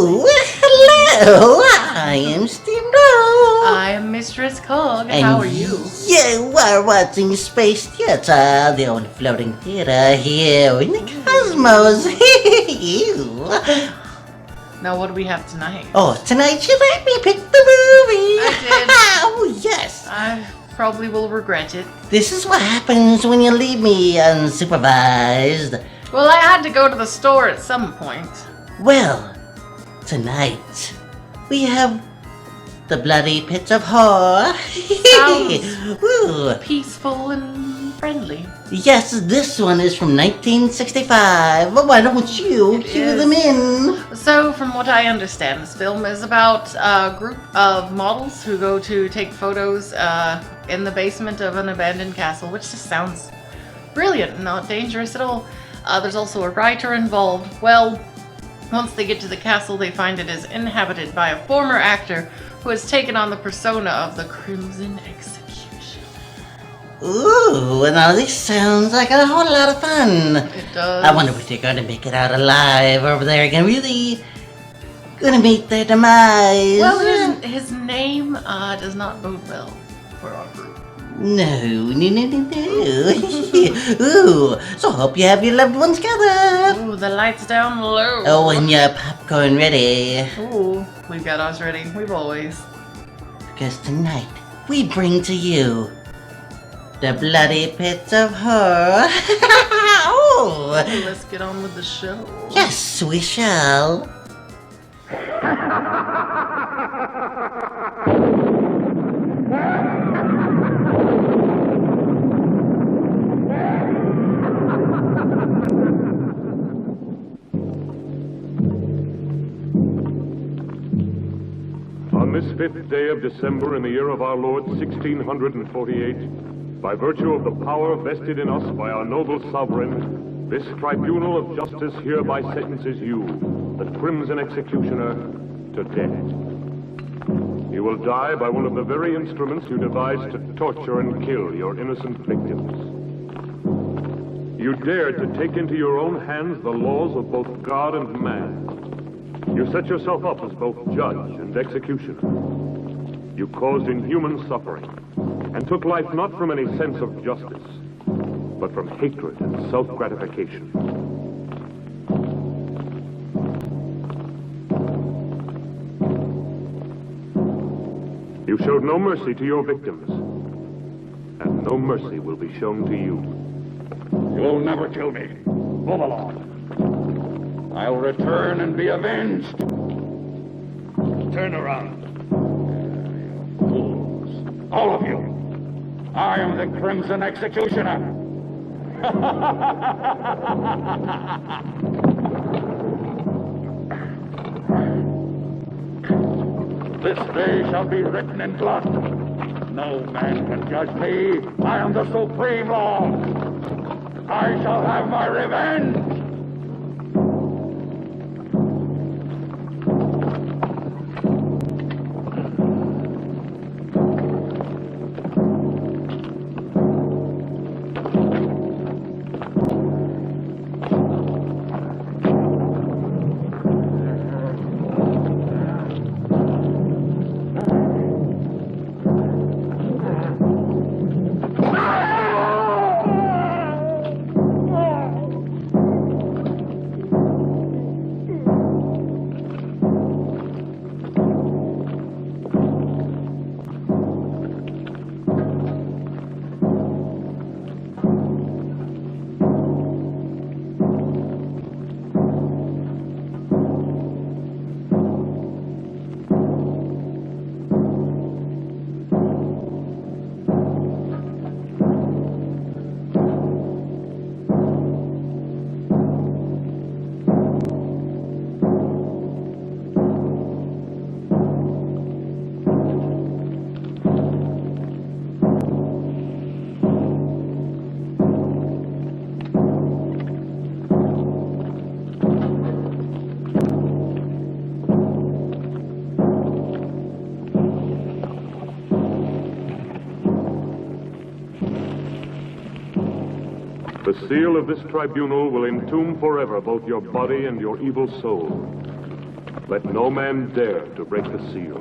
Oh, hello! I am Steamroll! I am Mistress Cog. How are you? You are watching Space Theater, the only floating theater here in the cosmos. You. Now, what do we have tonight? Oh, tonight you let me pick the movie! I did. Oh, yes! I probably will regret it. This is what happens when you leave me unsupervised. Well, I had to go to the store at some point. Well, tonight we have the Bloody Pit of Horror. Sounds Woo. peaceful and friendly. Yes, this one is from 1965. Well, why don't you It cue is. them in? So, from what I understand, this film is about a group of models who go to take photos in the basement of an abandoned castle, which just sounds brilliant and not dangerous at all. There's also a writer involved. Well, once they get to the castle, they find it is inhabited by a former actor who has taken on the persona of the Crimson Executioner. Ooh, now this sounds like a whole lot of fun. It does. I wonder if they're gonna make it out alive, or if they're gonna meet their demise. Well, his name does not bode well for our group. No. Ooh, so hope you have your loved ones gathered. Ooh, the lights down low. Oh, and your popcorn ready. Ooh, we've got ours ready. We've always. Because tonight, we bring to you the Bloody Pit of Horror. Oh, Let's get on with the show. yes, we shall. On this 5th day of December in the year of our Lord 1648, by virtue of the power vested in us by our noble sovereign, this tribunal of justice hereby sentences you, the Crimson Executioner, to death. You will die by one of the very instruments you devised to torture and kill your innocent victims. You dared to take into your own hands the laws of both God and man. You set yourself up as both judge and executioner. You caused inhuman suffering and took life not from any sense of justice, but from hatred and self-gratification. You showed no mercy to your victims, and no mercy will be shown to you. You'll never kill me. Move along. I'll return and be avenged. Turn around. You fools. All of you. I am the Crimson Executioner. This day shall be written in blood. No man can judge me. I am the supreme law. I shall have my revenge. The seal of this tribunal will entomb forever both your body and your evil soul. Let no man dare to break the seal.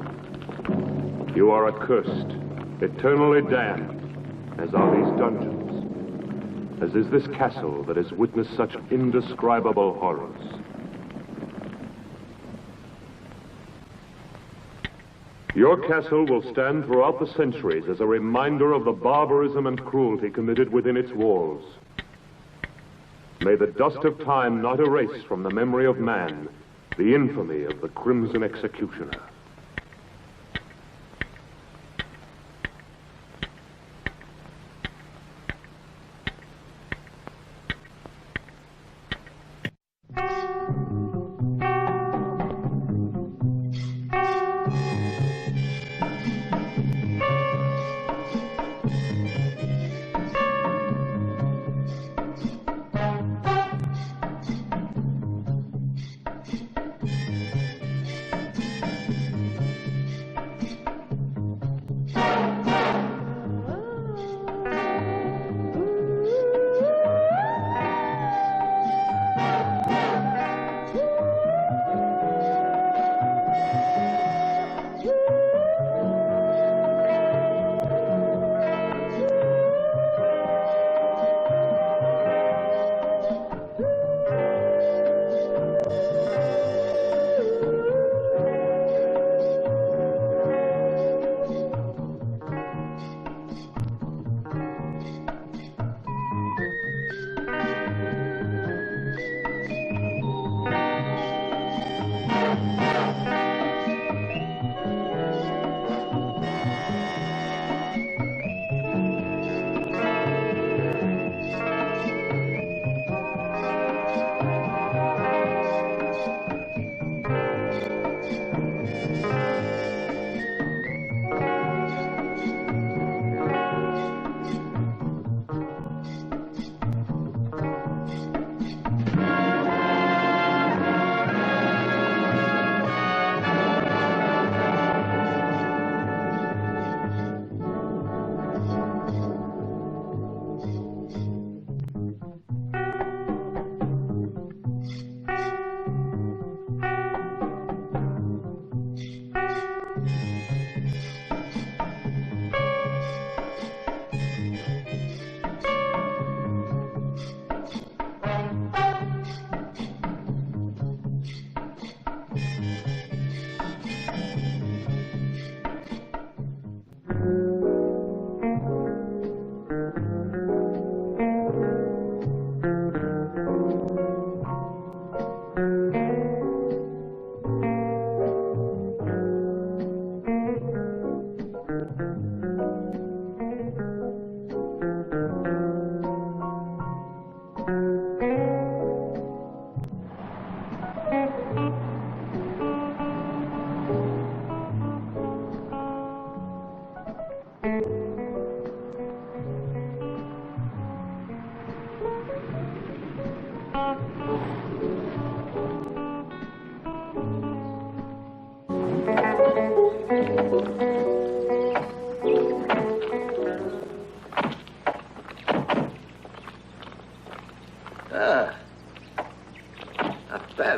You are accursed, eternally damned, as are these dungeons, as is this castle that has witnessed such indescribable horrors. Your castle will stand throughout the centuries as a reminder of the barbarism and cruelty committed within its walls. May the dust of time not erase from the memory of man the infamy of the Crimson Executioner.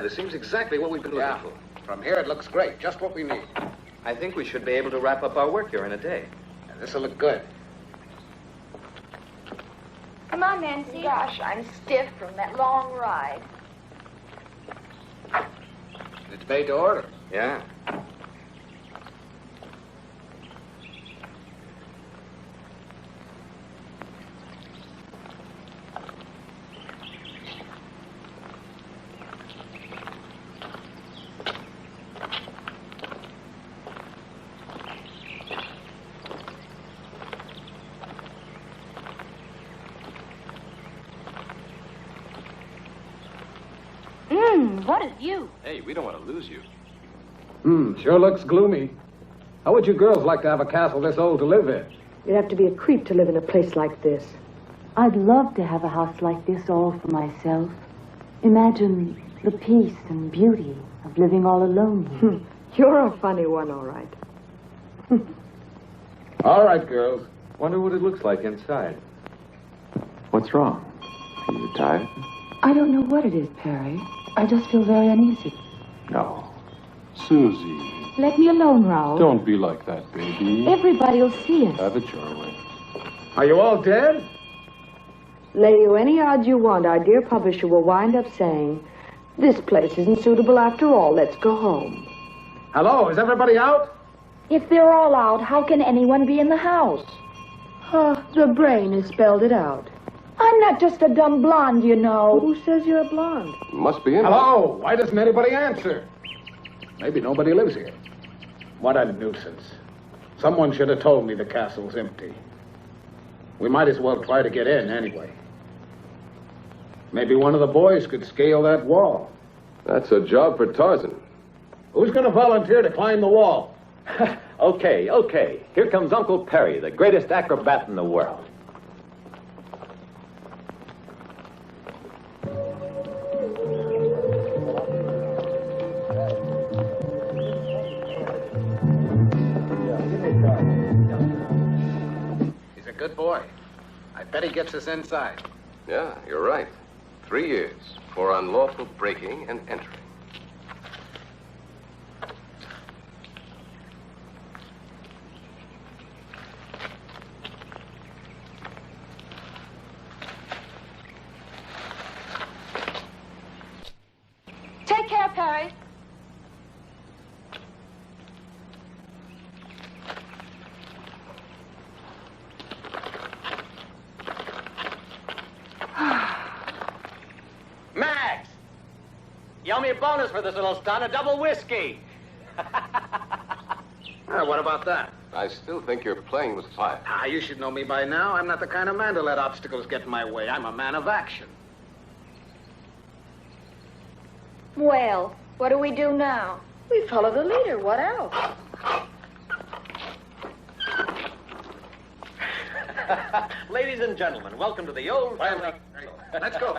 This seems exactly what we've been looking for. From here, it looks great. Just what we need. I think we should be able to wrap up our work here in a day. And this'll look good. Come on, Nancy. Gosh, I'm stiff from that long ride. It's made to order. Yeah. What a view. Hey, we don't want to lose you. Sure looks gloomy. How would you girls like to have a castle this old to live in? You'd have to be a creep to live in a place like this. I'd love to have a house like this all for myself. Imagine the peace and beauty of living all alone here. You're a funny one, all right. All right, girls. Wonder what it looks like inside. What's wrong? Are you tired? I don't know what it is, Perry. I just feel very uneasy. No. Susie, Let me alone, Raoul. don't be like that, baby. Everybody will see us. Have it your way. Are you all dead? Lay you any odds you want, our dear publisher will wind up saying, "This place isn't suitable after all. Let's go home." Hello, is everybody out? If they're all out, how can anyone be in the house? The brain has spelled it out. I'm not just a dumb blonde, you know. Who says you're a blonde? Must be in. Hello, why doesn't anybody answer? Maybe nobody lives here. What a nuisance. Someone should have told me the castle's empty. We might as well try to get in anyway. Maybe one of the boys could scale that wall. That's a job for Tarzan. Who's going to volunteer to climb the wall? Okay. Here comes Uncle Perry, the greatest acrobat in the world. He's a good boy. I bet he gets us inside. Yeah, you're right. 3 years for unlawful breaking and entering. Take care, Perry. Max! You owe me a bonus for this little stunt, a double whiskey. What about that? I still think you're playing with fire. You should know me by now. I'm not the kind of man to let obstacles get in my way. I'm a man of action. Well, what do we do now? We follow the leader. What else? Ladies and gentlemen, welcome to the old family. Let's go.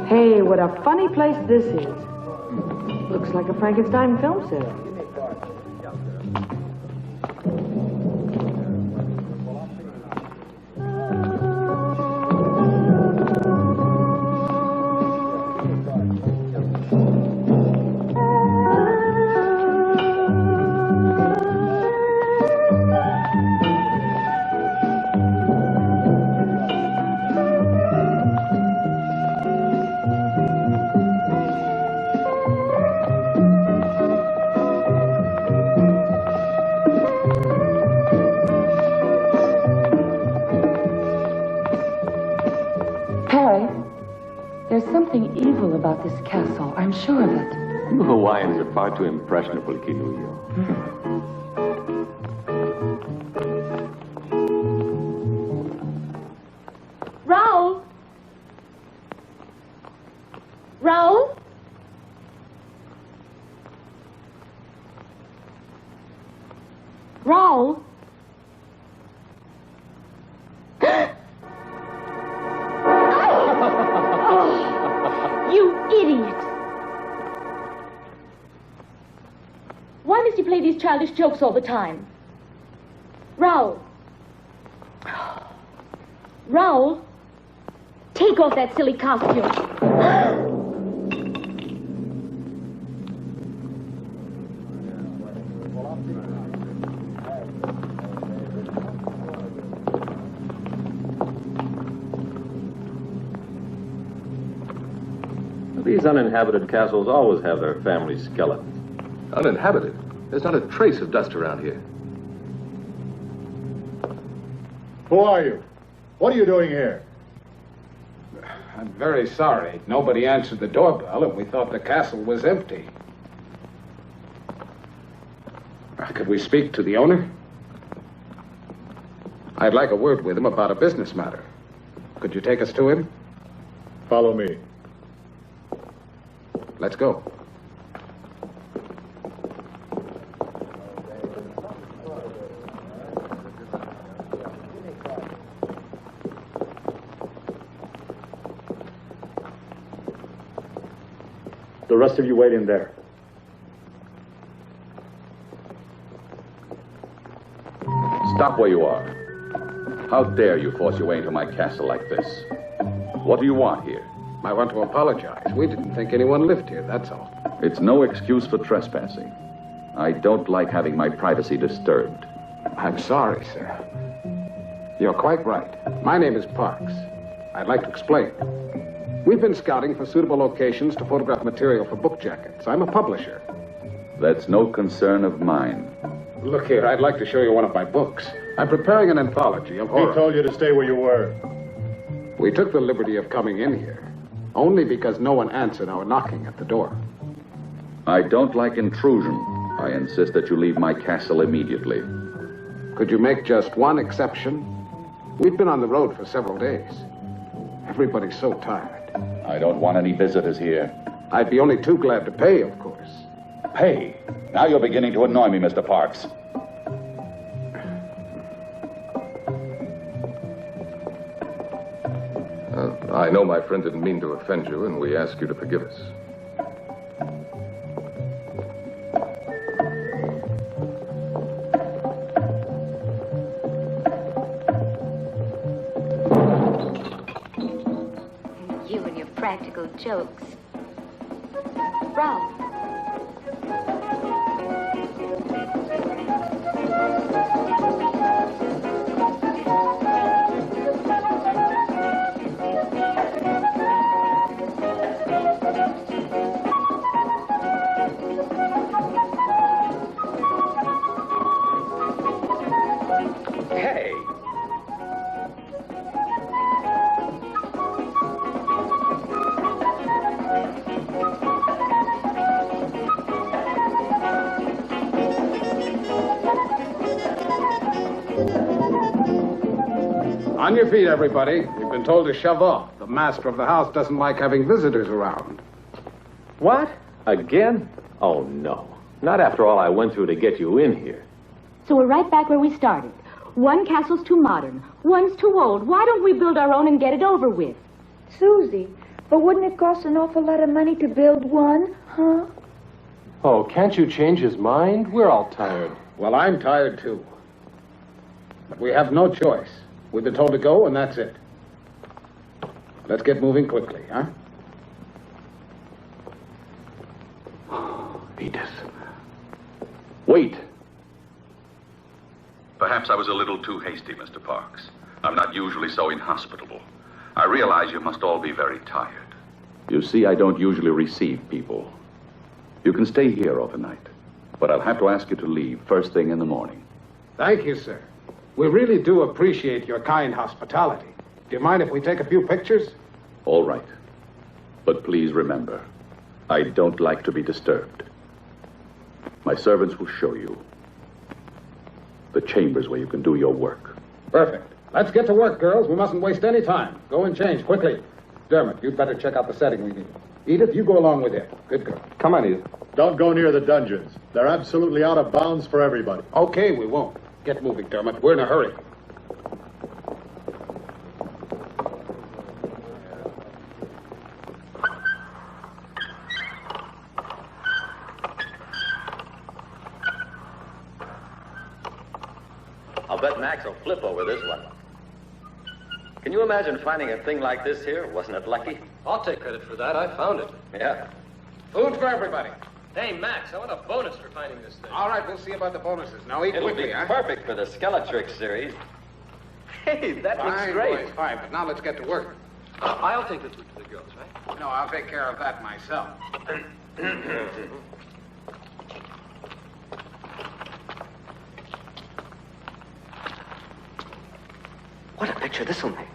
Hey, what a funny place this is. Looks like a Frankenstein film set. There's something evil about this castle. I'm sure of it. You Hawaiians are far too impressionable, Kinuyo. Raoul? Raoul? Raoul? You idiot! Why must you play these childish jokes all the time? Raoul! Raoul! Take off that silly costume. These uninhabited castles always have their family skeletons. Uninhabited? There's not a trace of dust around here. Who are you? What are you doing here? I'm very sorry. Nobody answered the doorbell, and we thought the castle was empty. Could we speak to the owner? I'd like a word with him about a business matter. Could you take us to him? Follow me. Let's go. The rest of you wait in there. Stop where you are. How dare you force your way into my castle like this? What do you want here? I want to apologize. We didn't think anyone lived here, that's all. It's no excuse for trespassing. I don't like having my privacy disturbed. I'm sorry, sir. You're quite right. My name is Parks. I'd like to explain. We've been scouting for suitable locations to photograph material for book jackets. I'm a publisher. That's no concern of mine. Look here, I'd like to show you one of my books. I'm preparing an anthology of horror. He told you to stay where you were. We took the liberty of coming in here, only because no one answered our knocking at the door. I don't like intrusion. I insist that you leave my castle immediately. Could you make just one exception? We've been on the road for several days. Everybody's so tired. I don't want any visitors here. I'd be only too glad to pay, of course. Pay? Now you're beginning to annoy me, Mr. Parks. I know my friend didn't mean to offend you, and we ask you to forgive us. You and your practical jokes. Ralph. On your feet, everybody. You've been told to shove off. The master of the house doesn't like having visitors around. What? Again? Oh, no. Not after all I went through to get you in here. So we're right back where we started. One castle's too modern, one's too old. Why don't we build our own and get it over with? Susie, but wouldn't it cost an awful lot of money to build one, huh? Oh, can't you change his mind? We're all tired. Well, I'm tired, too. But we have no choice. We've been told to go, and that's it. Let's get moving quickly, huh? Edith. Wait. Perhaps I was a little too hasty, Mr. Parks. I'm not usually so inhospitable. I realize you must all be very tired. You see, I don't usually receive people. You can stay here overnight, but I'll have to ask you to leave first thing in the morning. Thank you, sir. We really do appreciate your kind hospitality. Do you mind if we take a few pictures? All right. But please remember, I don't like to be disturbed. My servants will show you the chambers where you can do your work. Perfect. Let's get to work, girls. We mustn't waste any time. Go and change quickly. Dermot, you'd better check out the setting we need. Edith, you go along with it. Good girl. Come on, Edith. Don't go near the dungeons. They're absolutely out of bounds for everybody. Okay, we won't. Get moving, Dermot. We're in a hurry. I'll bet Max will flip over this one. Can you imagine finding a thing like this here? Wasn't it lucky? I'll take credit for that. I found it. Yeah. Food for everybody. Hey, Max, I want a bonus for finding this thing. All right, we'll see about the bonuses. Now eat It'll quickly, be huh? perfect for the Skeletrix series. Hey, that looks Fine, great. boys, fine, but now let's get to work. I'll take this one to the girls, right? No, I'll take care of that myself. What a picture this will make.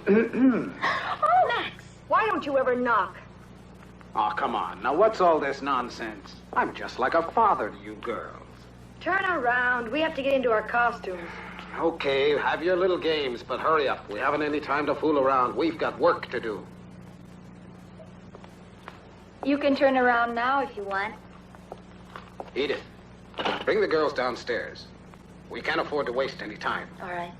Oh, Max, why don't you ever knock? Oh, come on. Now, what's all this nonsense? I'm just like a father to you girls. Turn around. We have to get into our costumes. Okay, have your little games, but hurry up. We haven't any time to fool around. We've got work to do. You can turn around now if you want. Edith, bring the girls downstairs. We can't afford to waste any time. All right.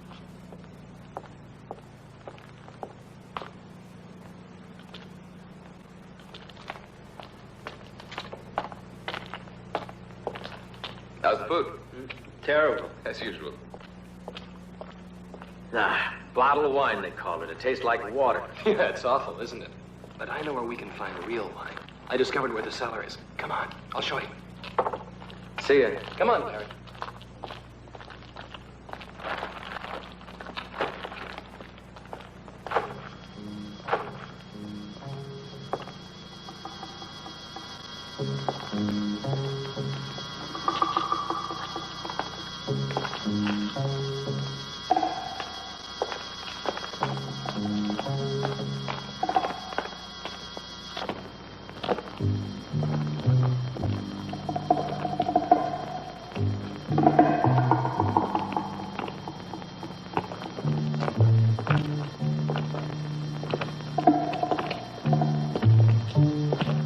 How's the food? Terrible. As usual. Ah, bottle of wine, they call it. It tastes like water. Yeah, it's awful, isn't it? But I know where we can find real wine. I discovered where the cellar is. Come on, I'll show you. See ya. Come on, Perry.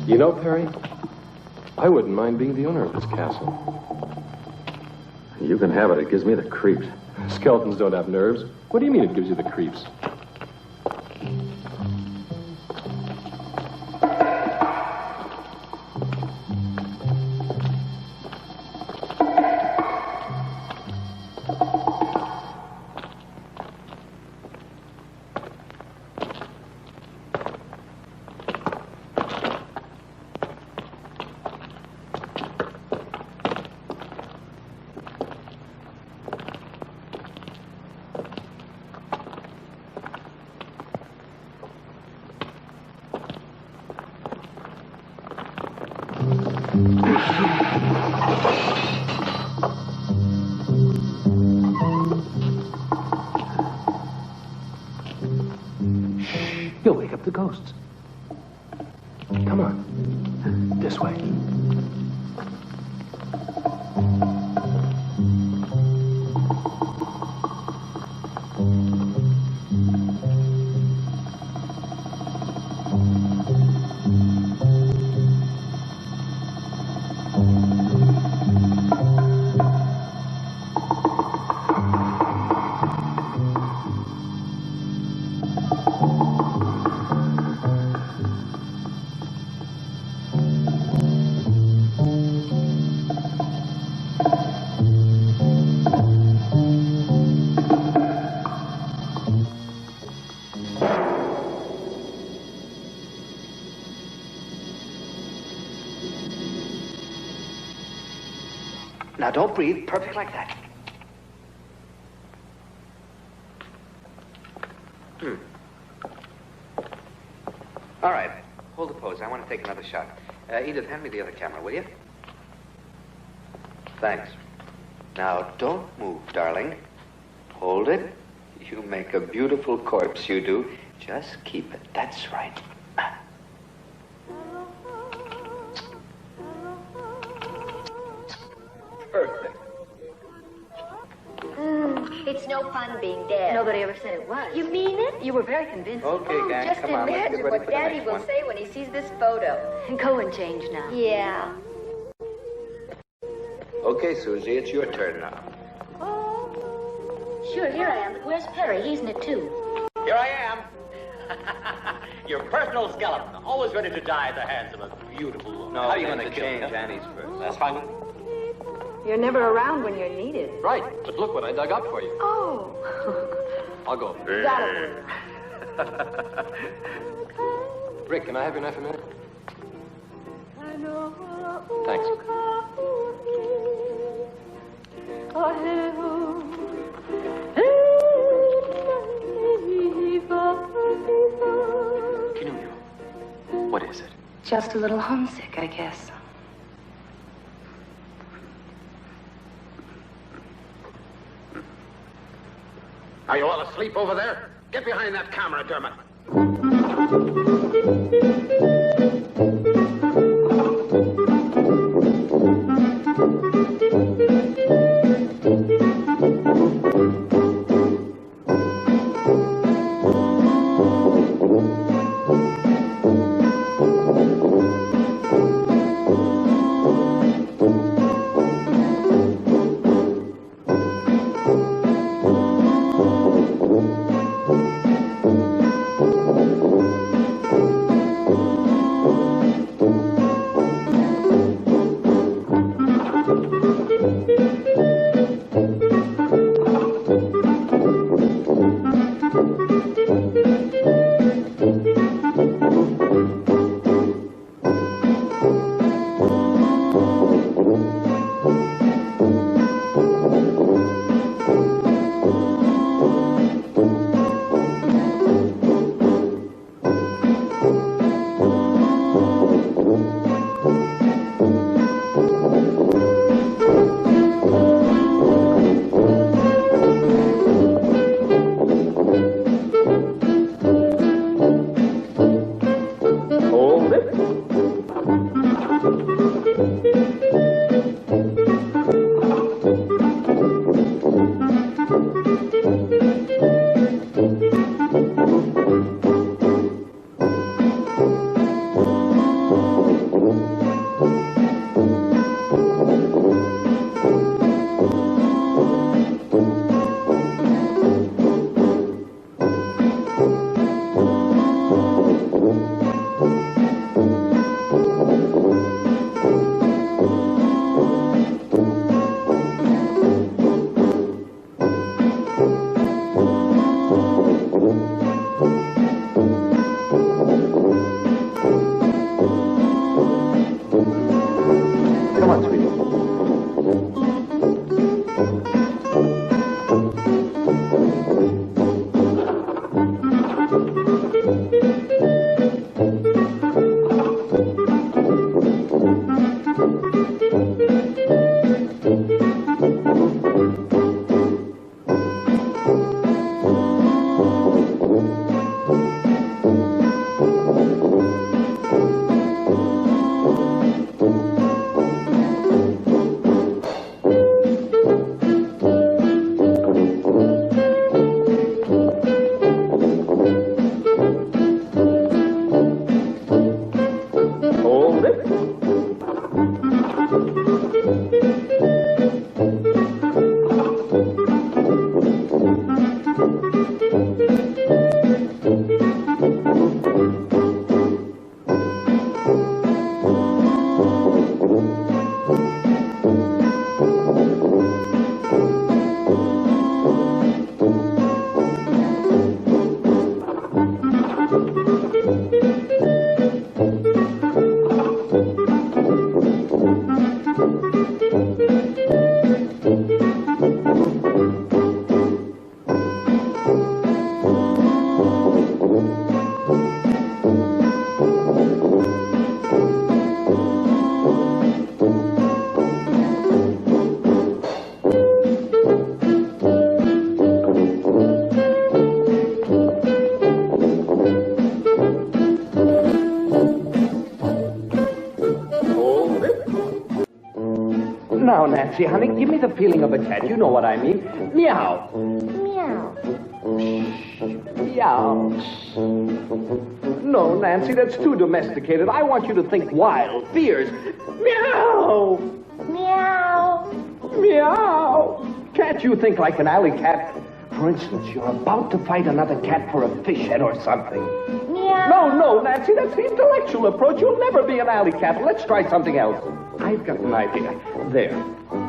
You know, Perry, I wouldn't mind being the owner of this castle. You can have it. It gives me the creeps. Skeletons don't have nerves. What do you mean it gives you the creeps? You'll wake up the ghosts. Come on. This way. Now, don't breathe. Perfect like that. All right. Hold the pose. I want to take another shot. Edith, hand me the other camera, will you? Thanks. Now, don't move, darling. Hold it. You make a beautiful corpse, you do. Just keep it. That's right. Perfect. It's no fun being dead. Nobody ever said it was. You mean it? You were very convincing. Okay, gang, Just come on. Let's imagine get ready what for the Daddy next will one. say when he sees this photo. Go and change now. Yeah. Okay, Susie, it's your turn now. Sure, here I am. But where's Perry? He's in it too. Here I am. Your personal skeleton, always ready to die at the hands of a beautiful woman. No, How are you then going to to change kill me? Annie's first. That's fine. You're never around when you're needed. Right, but look what I dug up for you. Oh. I'll go. That'll do. Rick, can I have your knife a minute? Thanks. Pinocchio, what is it? Just a little homesick, I guess. Are you all asleep over there? Get behind that camera, Dermot. Now, Nancy, honey, give me the feeling of a cat. You know what I mean. Meow. Meow. Meow. No, Nancy, that's too domesticated. I want you to think wild, fierce. Meow. Meow. Meow. Can't you think like an alley cat? For instance, you're about to fight another cat for a fish head or something. Meow. No, Nancy, that's the intellectual approach. You'll never be an alley cat. Let's try something else. I've got an idea. There.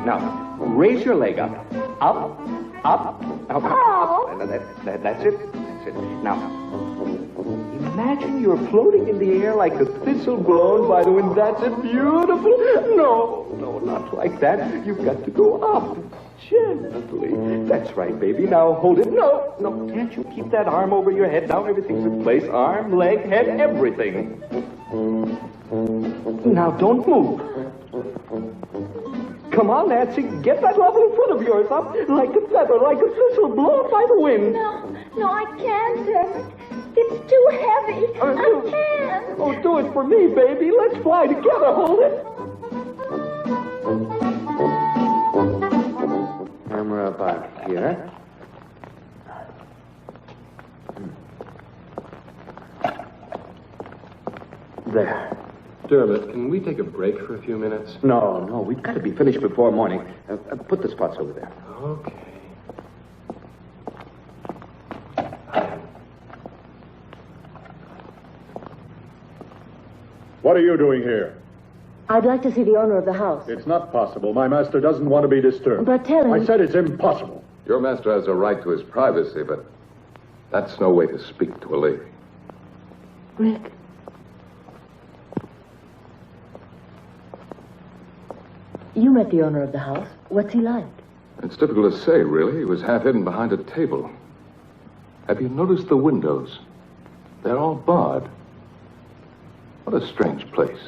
Now, raise your leg up. Up, up, up, up. That's it. That's it. Now, imagine you're floating in the air like a thistle blown by the wind. That's it. Beautiful. No, not like that. You've got to go up. Gently. That's right, baby. Now hold it. No. Can't you keep that arm over your head? Now everything's in place. Arm, leg, head, everything. Now don't move. Come on, Nancy. Get that lovely foot of yours up like a feather, like a thistle blown by the wind. No, I can't, Dermot. It's too heavy. I can't. Oh, do it for me, baby. Let's fly together. Hold it. Camera back here. There. Dermot, can we take a break for a few minutes? No, we've got to be finished before morning. Put the spots over there. Okay. What are you doing here? I'd like to see the owner of the house. It's not possible. My master doesn't want to be disturbed. But tell him... I said it's impossible. Your master has a right to his privacy, but that's no way to speak to a lady. Rick. You met the owner of the house. What's he like? It's difficult to say, really. He was half hidden behind a table. Have you noticed the windows? They're all barred. What a strange place.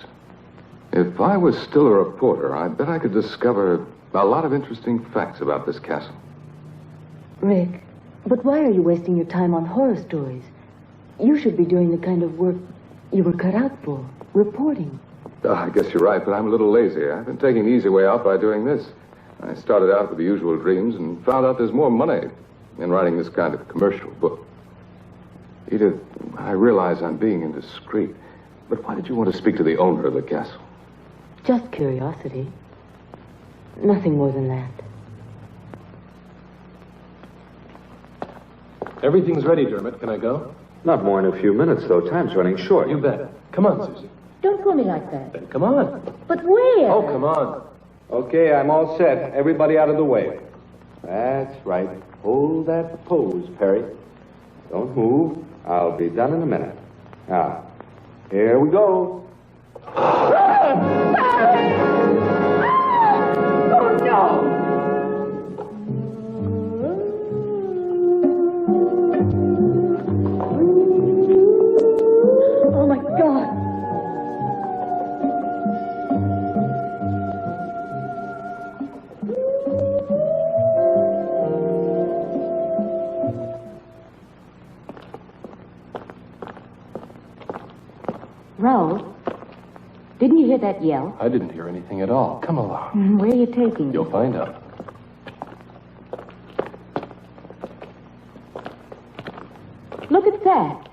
If I was still a reporter, I bet I could discover a lot of interesting facts about this castle. Rick, but why are you wasting your time on horror stories? You should be doing the kind of work you were cut out for, reporting. I guess you're right, but I'm a little lazy. I've been taking the easy way out by doing this. I started out with the usual dreams and found out there's more money in writing this kind of commercial book. Edith, I realize I'm being indiscreet, but why did you want to speak to the owner of the castle? Just curiosity. Nothing more than that. Everything's ready, Dermot. Can I go? Not more in a few minutes, though. Time's running short. You bet. Come on, Susie. Don't pull me like that. Then come on. But where? Oh, come on. Okay, I'm all set. Everybody out of the way. That's right. Hold that pose, Perry. Don't move. I'll be done in a minute. Now, here we go. Oh, no! Oh, my God. Raoul, didn't you hear that yell? I didn't hear anything at all. Come along. Where are you taking me? You'll find out. Look at that.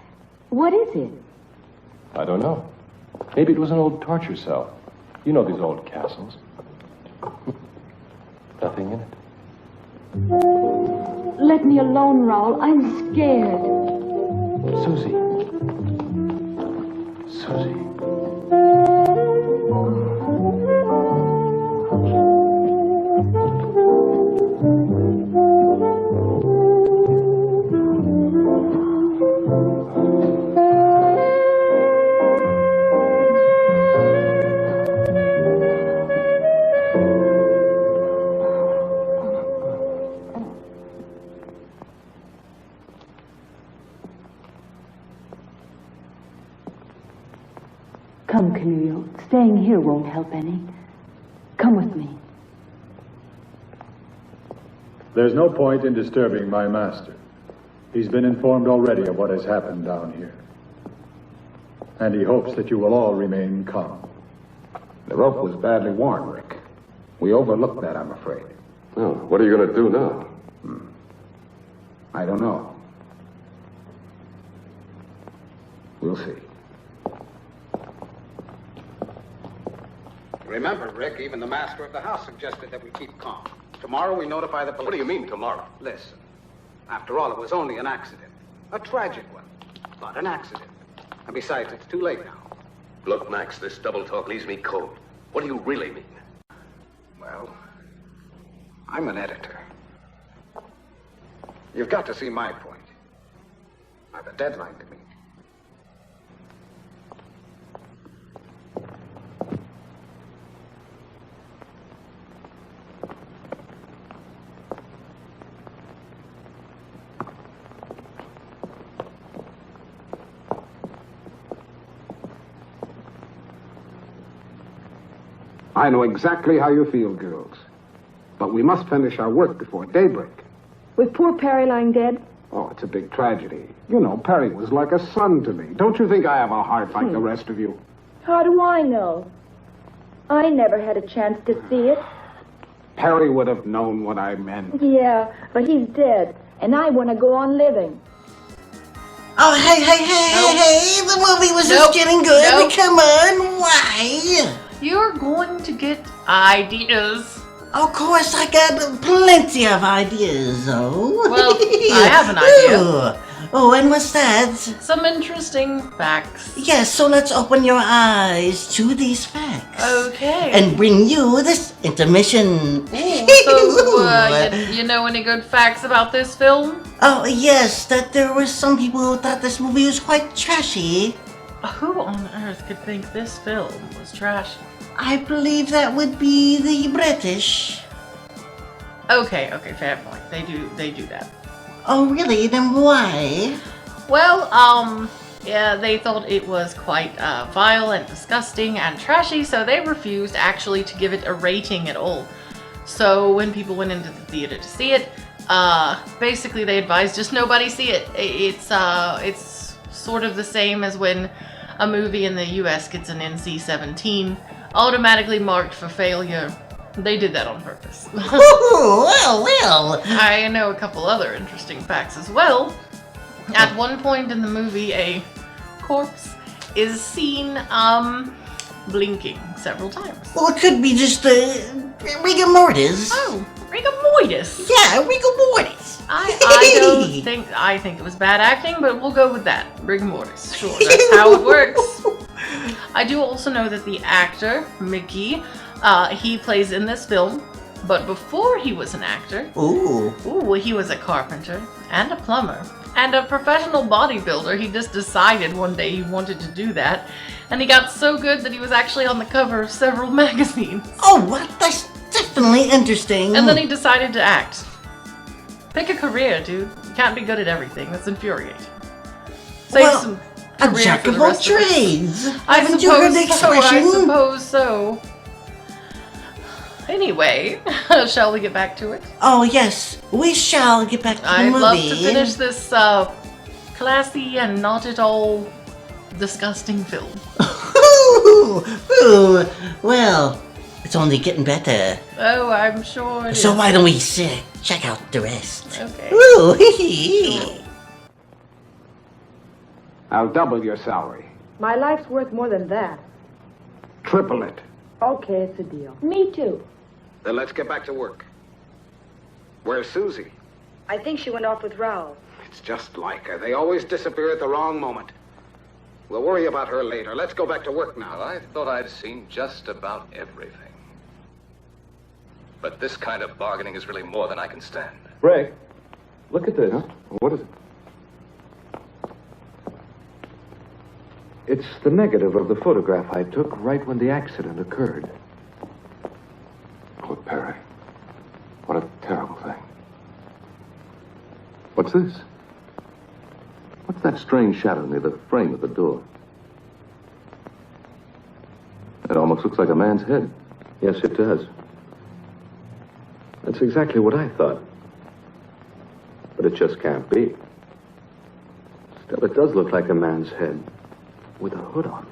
What is it? I don't know. Maybe it was an old torture cell. You know these old castles. Nothing in it. Let me alone, Raoul. I'm scared. Susie. Susie. Come, Camillo. Staying here won't help any. Come with me. There's no point in disturbing my master. He's been informed already of what has happened down here. And he hopes that you will all remain calm. The rope was badly worn, Rick. We overlooked that, I'm afraid. Well, what are you going to do now? I don't know. We'll see. Remember, Rick, even the master of the house suggested that we keep calm. Tomorrow we notify the police. What do you mean, tomorrow? Listen. After all, it was only an accident. A tragic one. But an accident. And besides, it's too late now. Look, Max, this double talk leaves me cold. What do you really mean? Well, I'm an editor. You've got to see my point. I've a deadline to meet. I know exactly how you feel, girls. But we must finish our work before daybreak. With poor Perry lying dead, Oh, it's a big tragedy. You know, Perry was like a son to me. Don't you think I have a heart like the rest of you? How do I know? I never had a chance to see it. Perry would have known what I meant. Yeah, but he's dead, and I want to go on living. Oh, hey, the movie was just getting good. Come on, why? You're going to get ideas. Of course, I got plenty of ideas, though. Well, I have an idea. Oh, and what's that? Some interesting facts. Yes, so let's open your eyes to these facts. Okay. And bring you this intermission. So, you know any good facts about this film? Oh, yes, that there were some people who thought this movie was quite trashy. Who on earth could think this film was trashy? I believe that would be the British. Okay, fair point. They do that. Oh, really? Then why? Well, yeah, they thought it was quite vile and disgusting and trashy, so they refused actually to give it a rating at all. So when people went into the theater to see it, basically they advised just nobody see it. It's sort of the same as when a movie in the US gets an NC-17, automatically marked for failure. They did that on purpose. well. I know a couple other interesting facts as well. At one point in the movie, a corpse is seen blinking several times. Well, it could be just rigor mortis. Oh, rigor mortis. Yeah, rigor mortis. I think it was bad acting, but we'll go with that. Rigor mortis. Sure, that's how it works. I do also know that the actor, Mickey, he plays in this film, but before he was an actor, he was a carpenter and a plumber and a professional bodybuilder. He just decided one day he wanted to do that, and he got so good that he was actually on the cover of several magazines. Oh, what? That's definitely interesting. And then he decided to act. Pick a career, dude. You can't be good at everything. That's infuriating. Save a jack of all trades. Haven't you heard the expression? I suppose so. Anyway, shall we get back to it? Oh, yes. We shall get back to the movie. I'd love to finish this classy and not at all disgusting film. Well, it's only getting better. Oh, I'm sure it So is. why don't we check out the rest? Okay. I'll double your salary. My life's worth more than that. Triple it. Okay, it's a deal. Me too. Then let's get back to work. Where's Susie? I think she went off with Raoul. It's just like her. They always disappear at the wrong moment. We'll worry about her later. Let's go back to work now. Well, I thought I'd seen just about everything. But this kind of bargaining is really more than I can stand. Ray, look at this. Huh? What is it? It's the negative of the photograph I took right when the accident occurred. Claude Perry. What a terrible thing. What's this? What's that strange shadow near the frame of the door? It almost looks like a man's head. Yes, it does. That's exactly what I thought. But it just can't be. Still, it does look like a man's head with a hood on.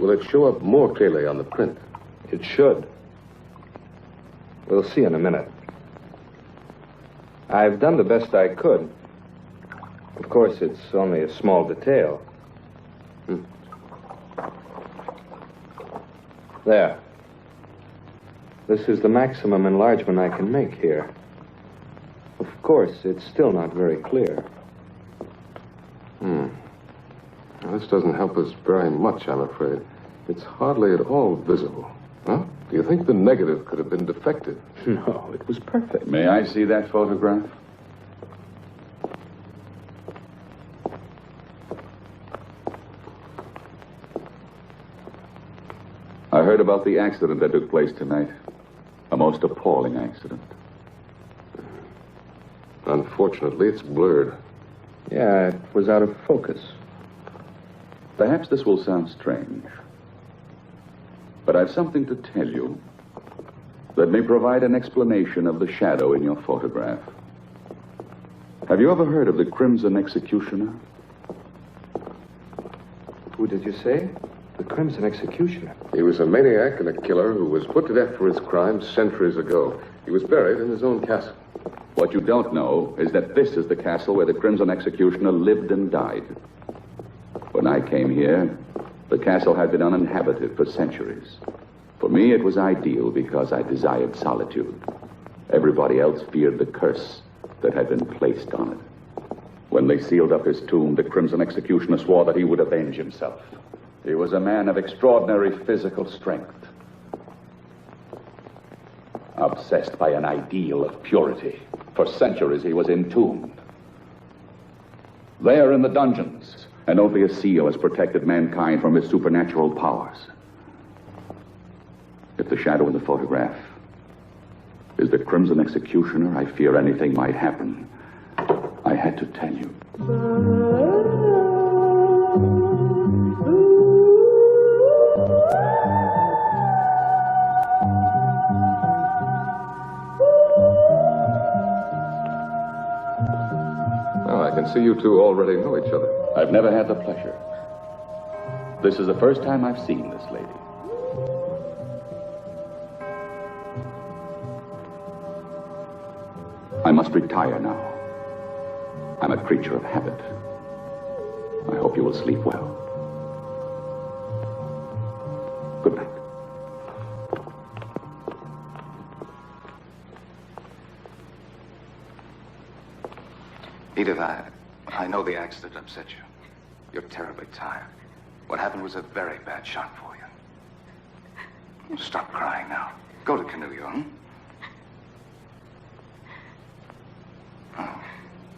Will it show up more Kayleigh on the print? It should. We'll see in a minute. I've done the best I could. Of course, it's only a small detail. There. This is the maximum enlargement I can make here. Of course, it's still not very clear. Now, this doesn't help us very much, I'm afraid. It's hardly at all visible. Huh? Do you think the negative could have been defective? No, it was perfect. May I see that photograph? I heard about the accident that took place tonight. A most appalling accident. Unfortunately, it's blurred. Yeah, it was out of focus. Perhaps this will sound strange, but I've something to tell you that may provide an explanation of the shadow in your photograph. Have you ever heard of the Crimson Executioner? Who did you say? The Crimson Executioner. He was a maniac and a killer who was put to death for his crimes centuries ago. He was buried in his own castle. What you don't know is that this is the castle where the Crimson Executioner lived and died. When I came here, the castle had been uninhabited for centuries. For me, it was ideal because I desired solitude. Everybody else feared the curse that had been placed on it. When they sealed up his tomb, the Crimson Executioner swore that he would avenge himself. He was a man of extraordinary physical strength, obsessed by an ideal of purity. For centuries, he was entombed. There in the dungeons, and only a seal has protected mankind from his supernatural powers. If the shadow in the photograph is the Crimson Executioner, I fear anything might happen. I had to tell you. Well, I can see you two already know each other. I've never had the pleasure. This is the first time I've seen this lady. I must retire now. I'm a creature of habit. I hope you will sleep well. Good night. Edith, I know the accident upset you. You're terribly tired. What happened was a very bad shock for you. Stop crying now. Go to Cornelia, hmm? Oh,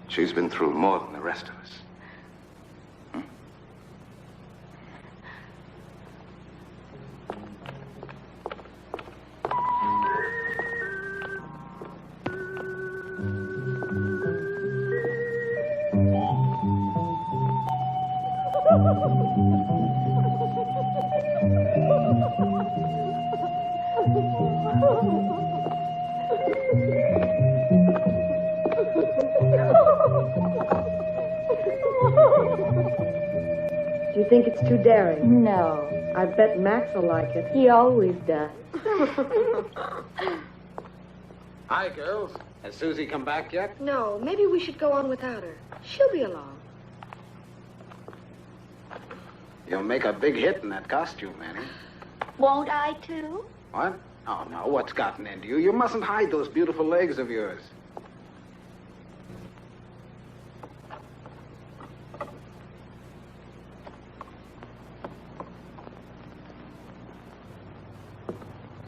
she's been through more than the rest of us. Do you think it's too daring? No. I bet Max will like it. He always does. Hi, girls. Has Susie come back yet? No, maybe we should go on without her. She'll be along. You'll make a big hit in that costume, Annie. Won't I, too? What? Oh, no, what's gotten into you? You mustn't hide those beautiful legs of yours.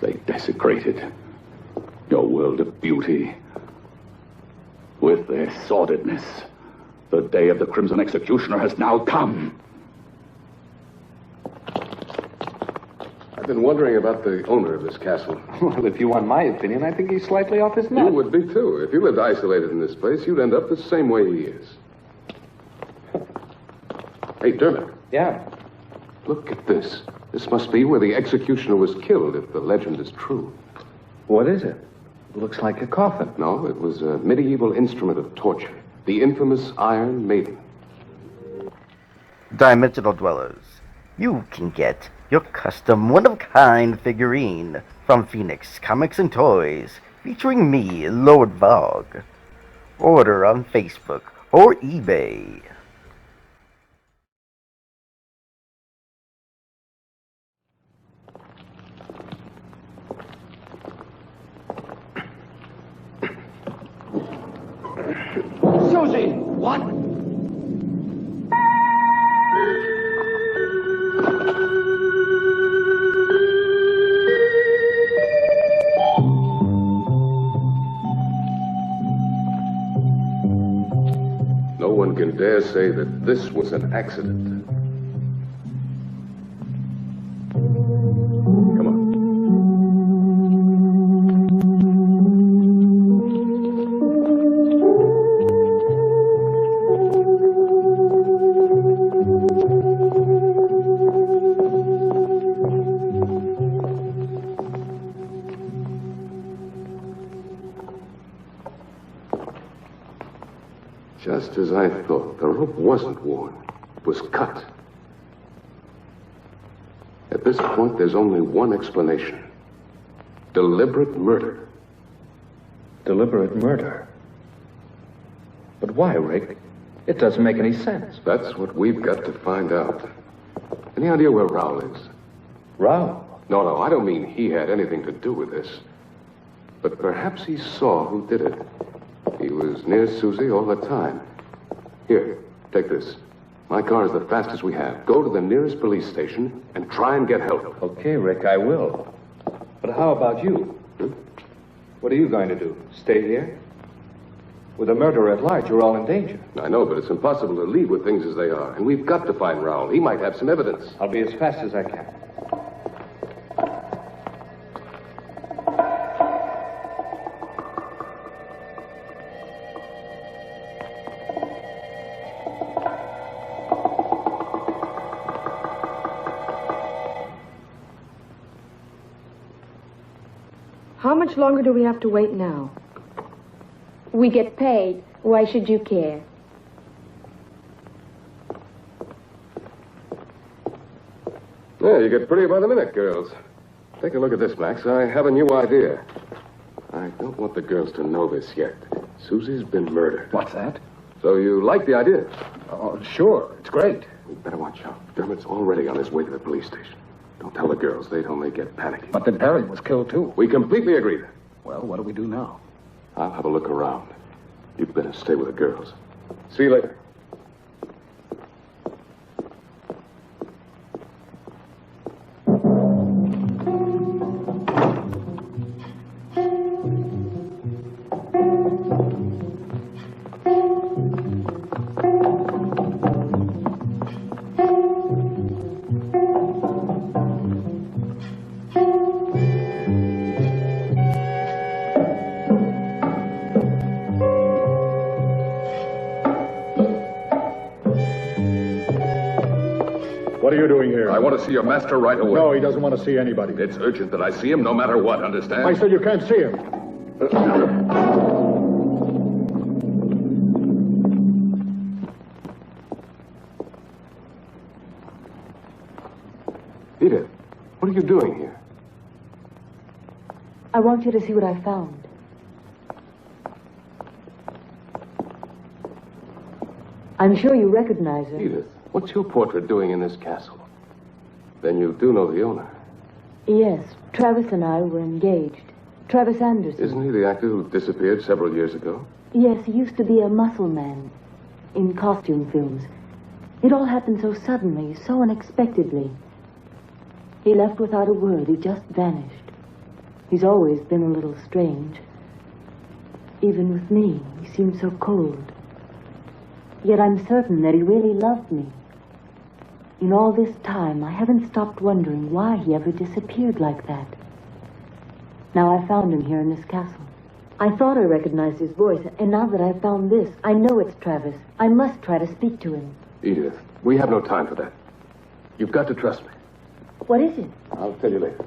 They desecrated your world of beauty with their sordidness. The day of the Crimson Executioner has now come. I've been wondering about the owner of this castle. Well, if you want my opinion, I think he's slightly off his nut. You would be, too. If you lived isolated in this place, you'd end up the same way he is. Hey, Dermot. Yeah? Look at this. This must be where the executioner was killed, if the legend is true. What is it? It looks like a coffin. No, it was a medieval instrument of torture. The infamous Iron Maiden. Dimensional Dwellers. You can get your custom one-of-kind figurine from Phoenix Comics and Toys, featuring me, Lord Vogue. Order on Facebook or eBay. Susie! What? No one can dare say that this was an accident. Come on. Just as I thought, the rope wasn't worn. It was cut. At this point, there's only one explanation. Deliberate murder. Deliberate murder? But why, Rick? It doesn't make any sense. That's what we've got to find out. Any idea where Raoul is? Raoul? No, I don't mean he had anything to do with this. But perhaps he saw who did it. He was near Susie all the time. Here, take this. My car is the fastest we have. Go to the nearest police station and try and get help. Okay, Rick, I will. But how about you? What are you going to do? Stay here? With a murderer at large, you're all in danger. I know, but it's impossible to leave with things as they are. And we've got to find Raoul. He might have some evidence. I'll be as fast as I can. How much longer do we have to wait now? We get paid. Why should you care? Yeah, you get prettier by the minute, girls. Take a look at this, Max. I have a new idea. I don't want the girls to know this yet. Susie's been murdered. What's that? So you like the idea? Oh, sure. It's great. We better watch out. Dermot's already on his way to the police station. Don't tell the girls. They'd only get panicky. But then Perry was killed, too. We completely agreed. Well, what do we do now? I'll have a look around. You'd better stay with the girls. See you later. What are you doing here? I want to see your master right away. No, he doesn't want to see anybody. It's urgent that I see him no matter what, understand? I said you can't see him. Edith, what are you doing here? I want you to see what I found. I'm sure you recognize her. Edith, what's your portrait doing in this castle? Then you do know the owner. Yes, Travis and I were engaged. Travis Anderson. Isn't he the actor who disappeared several years ago? Yes, he used to be a muscle man in costume films. It all happened so suddenly, so unexpectedly. He left without a word. He just vanished. He's always been a little strange. Even with me, he seemed so cold. Yet I'm certain that he really loved me. In all this time, I haven't stopped wondering why he ever disappeared like that. Now I found him here in this castle. I thought I recognized his voice, and now that I've found this, I know it's Travis. I must try to speak to him. Edith, we have no time for that. You've got to trust me. What is it? I'll tell you later.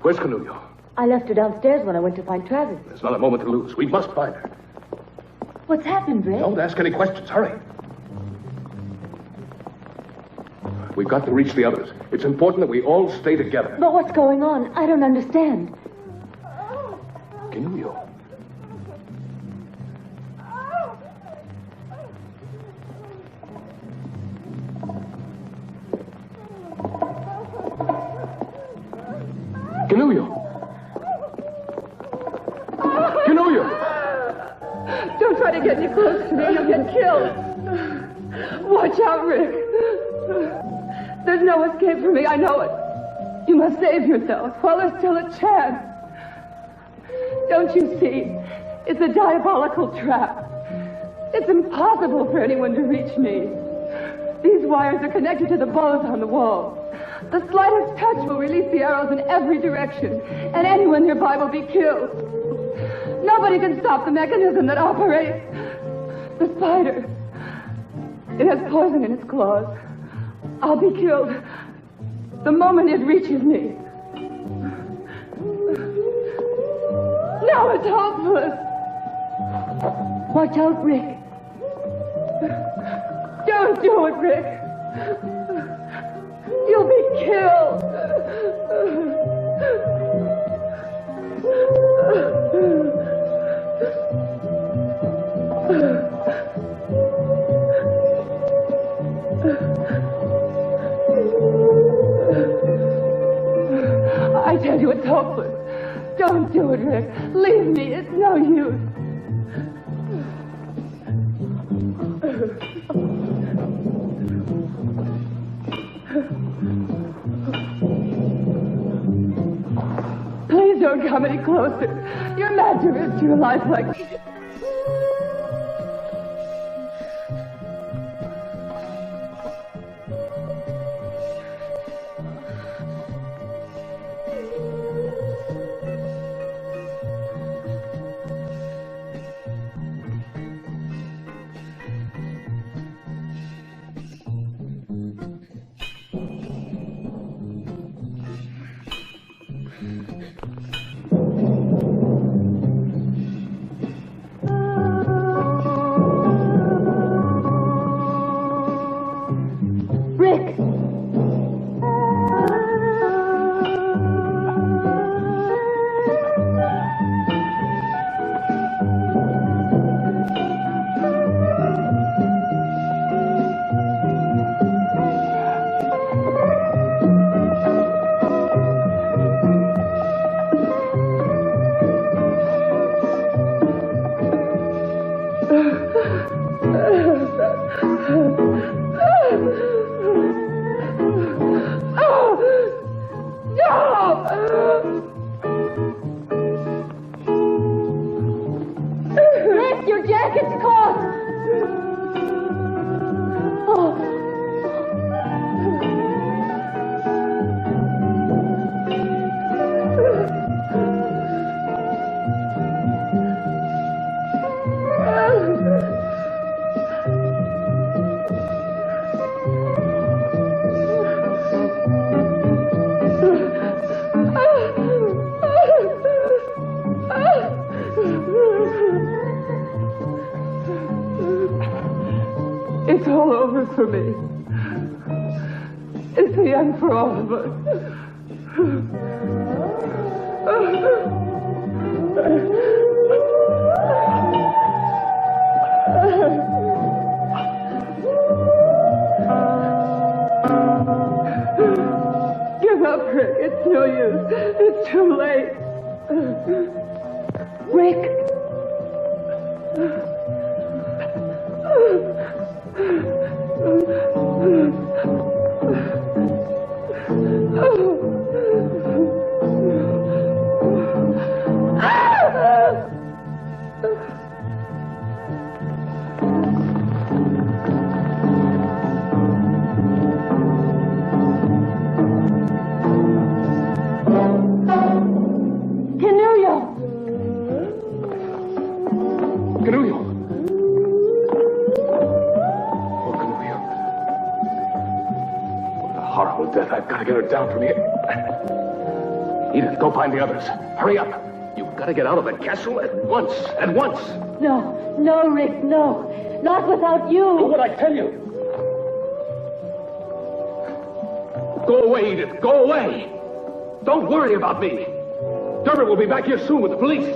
Where's Canulio? I left her downstairs when I went to find Travis. There's not a moment to lose. We must find her. What's happened, Rick? Don't ask any questions. Hurry. We've got to reach the others. It's important that we all stay together. But what's going on? I don't understand. Kinuyo. Kinuyo! Kinuyo! Don't try to get any close to me. You'll get killed. Watch out, Rick. There's no escape for me. I know it. You must save yourself while there's still a chance. Don't you see? It's a diabolical trap. It's impossible for anyone to reach me. These wires are connected to the bows on the wall. The slightest touch will release the arrows in every direction, and anyone nearby will be killed. Nobody can stop the mechanism that operates. The spider. It has poison in its claws. I'll be killed the moment it reaches me. Now it's hopeless. Watch out, Rick. Don't do it, Rick. You'll be killed. I tell you, it's hopeless. Don't do it, Rick. Leave me. It's no use. Please don't come any closer. You're mad to risk your life like this. Rick, your jacket's caught! It's all over for me. It's the end for all of us. Give up, Rick. It's no use. It's too late. Rick! Horrible death. I've got to get her down from here. Edith, go find the others. Hurry up. You've got to get out of the castle at once. At once. No, no, Rick, no. Not without you. Do what I tell you. Go away, Edith. Go away. Don't worry about me. Dermot will be back here soon with the police.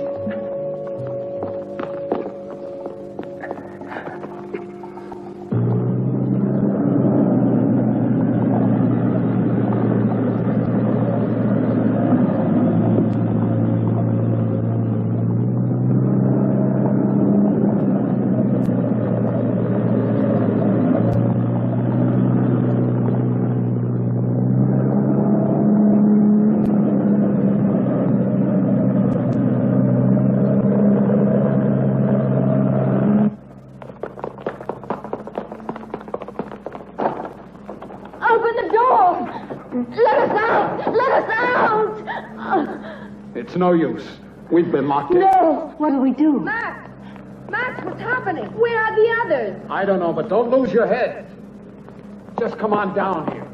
It's no use. We've been locked in. No! What do we do? Max! Max, what's happening? Where are the others? I don't know, but don't lose your head. Just come on down here.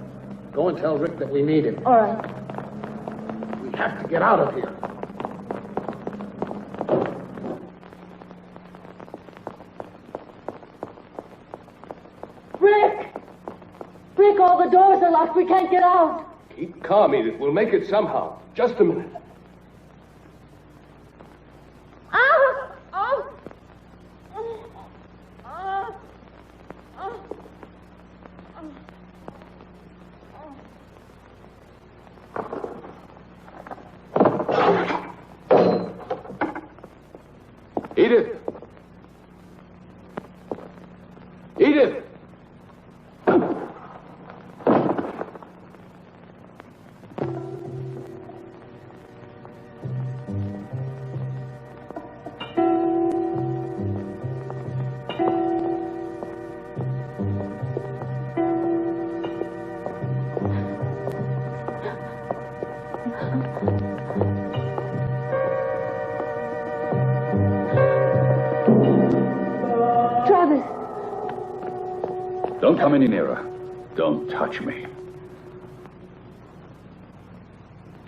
Go and tell Rick that we need him. All right. We have to get out of here. Rick! Rick, all the doors are locked. We can't get out. Keep calm, Edith. We'll make it somehow. Just a minute. Edith! Edith! Don't come any nearer. Don't touch me.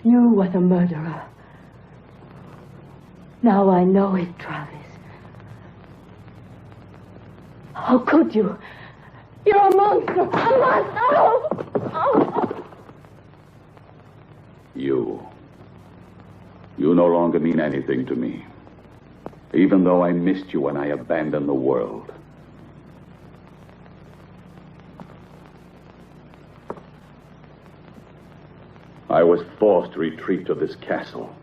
You were the murderer. Now I know it, Travis. How could you? You're a monster! A monster! Oh! You no longer mean anything to me. Even though I missed you when I abandoned the world. I was forced to retreat to this castle.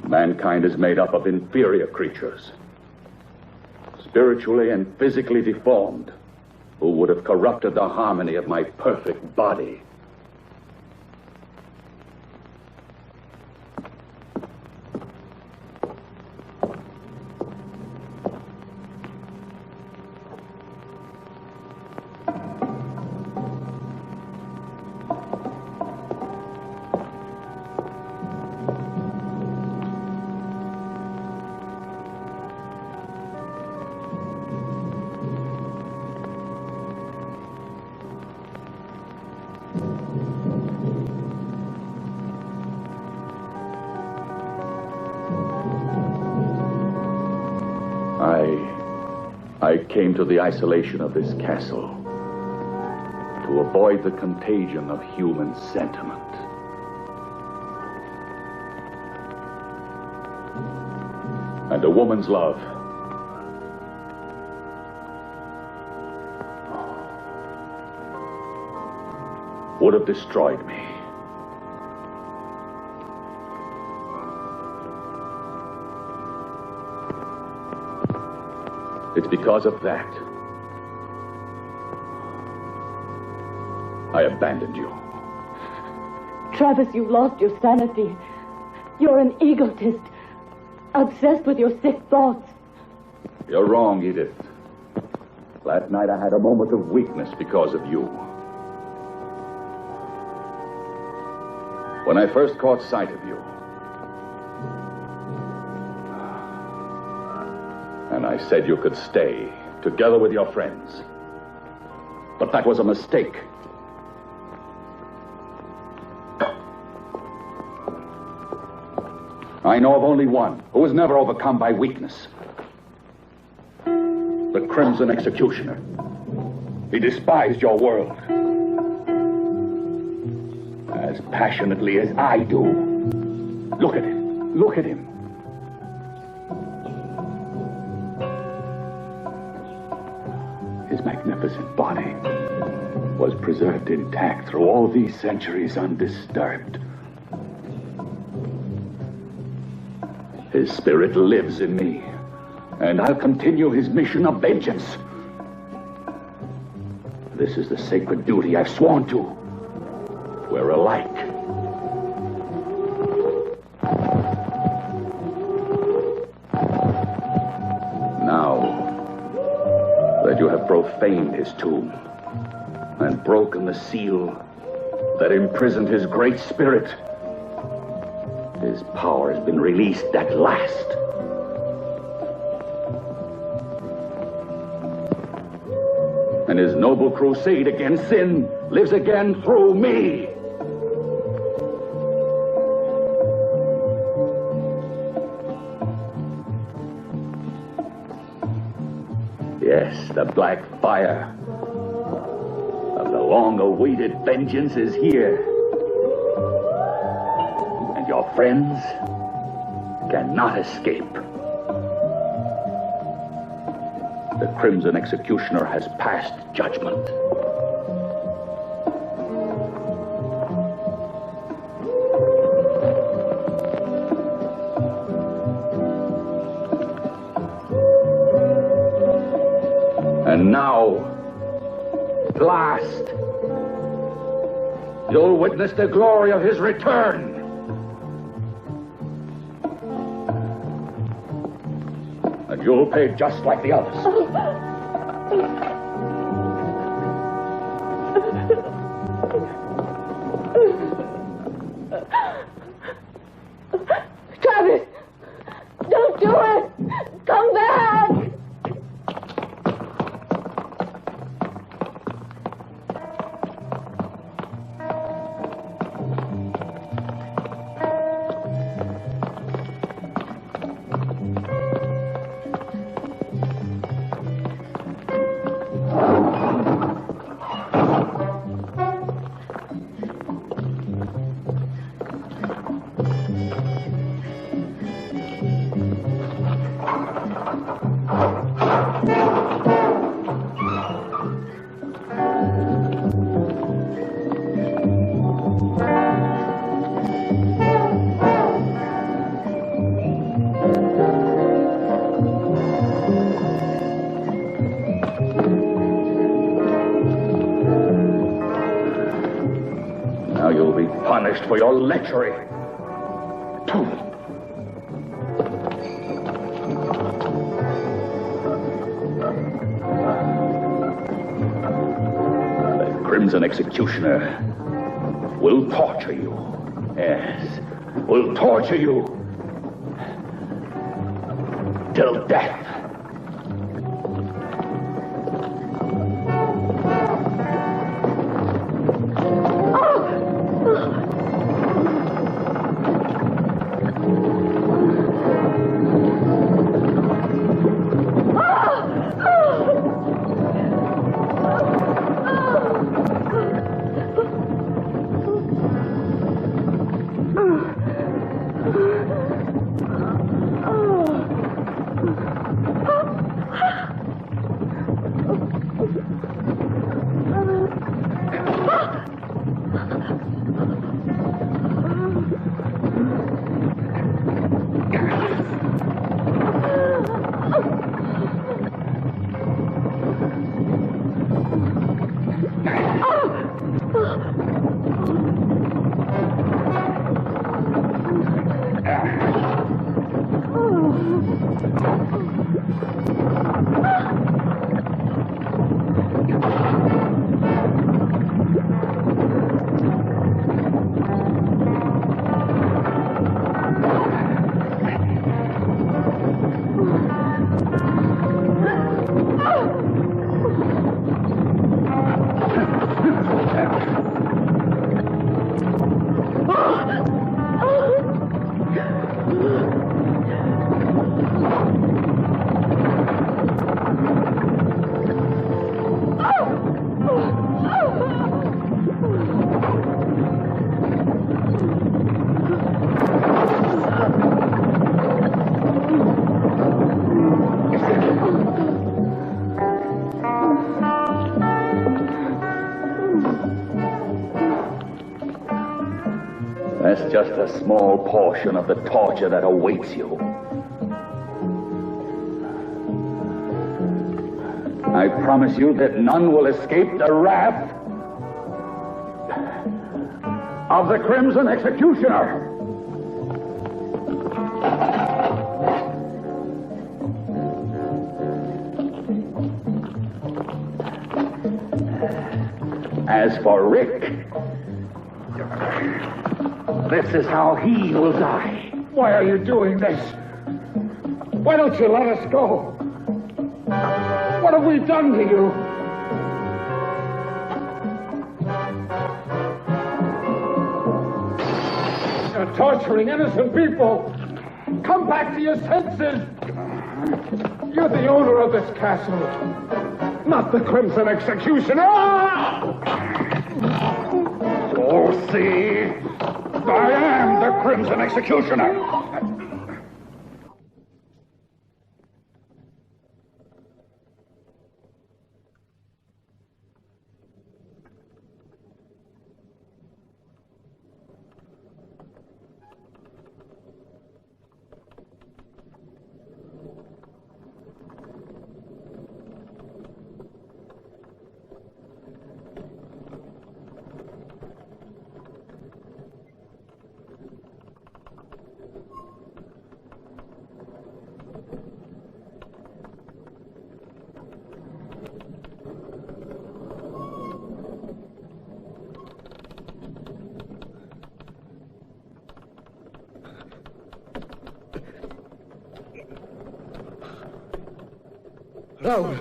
Mankind is made up of inferior creatures, spiritually and physically deformed, who would have corrupted the harmony of my perfect body. I came to the isolation of this castle to avoid the contagion of human sentiment. And a woman's love would have destroyed me. It's because of that I abandoned you. Travis, you've lost your sanity. You're an egotist, obsessed with your sick thoughts. You're wrong, Edith. Last night I had a moment of weakness because of you. When I first caught sight of you, and I said you could stay together with your friends. But that was a mistake. I know of only one who was never overcome by weakness. The Crimson Executioner. He despised your world. as passionately as I do. Look at him. Look at him. His magnificent body was preserved intact through all these centuries undisturbed. His spirit lives in me, and I'll continue his mission of vengeance. This is the sacred duty I've sworn to. We're alike. Now that you have profaned his tomb and broken the seal that imprisoned his great spirit, his power has been released at last. And his noble crusade against sin lives again through me. Yes, the black fire of the long-awaited vengeance is here. And your friends cannot escape. The Crimson Executioner has passed judgment. And now, at last, you'll witness the glory of his return. And you'll pay just like the others. Travis! Don't do it! Come back! Now you'll be punished for your lechery. The Crimson Executioner will torture you. Yes, will torture you till death. That's just a small portion of the torture that awaits you. I promise you that none will escape the wrath of the Crimson Executioner. As for Rick, this is how he will die. Why are you doing this? Why don't you let us go? What have we done to you? You're torturing innocent people. Come back to your senses. You're the owner of this castle, not the Crimson Executioner. So see, I am the Crimson Executioner. No.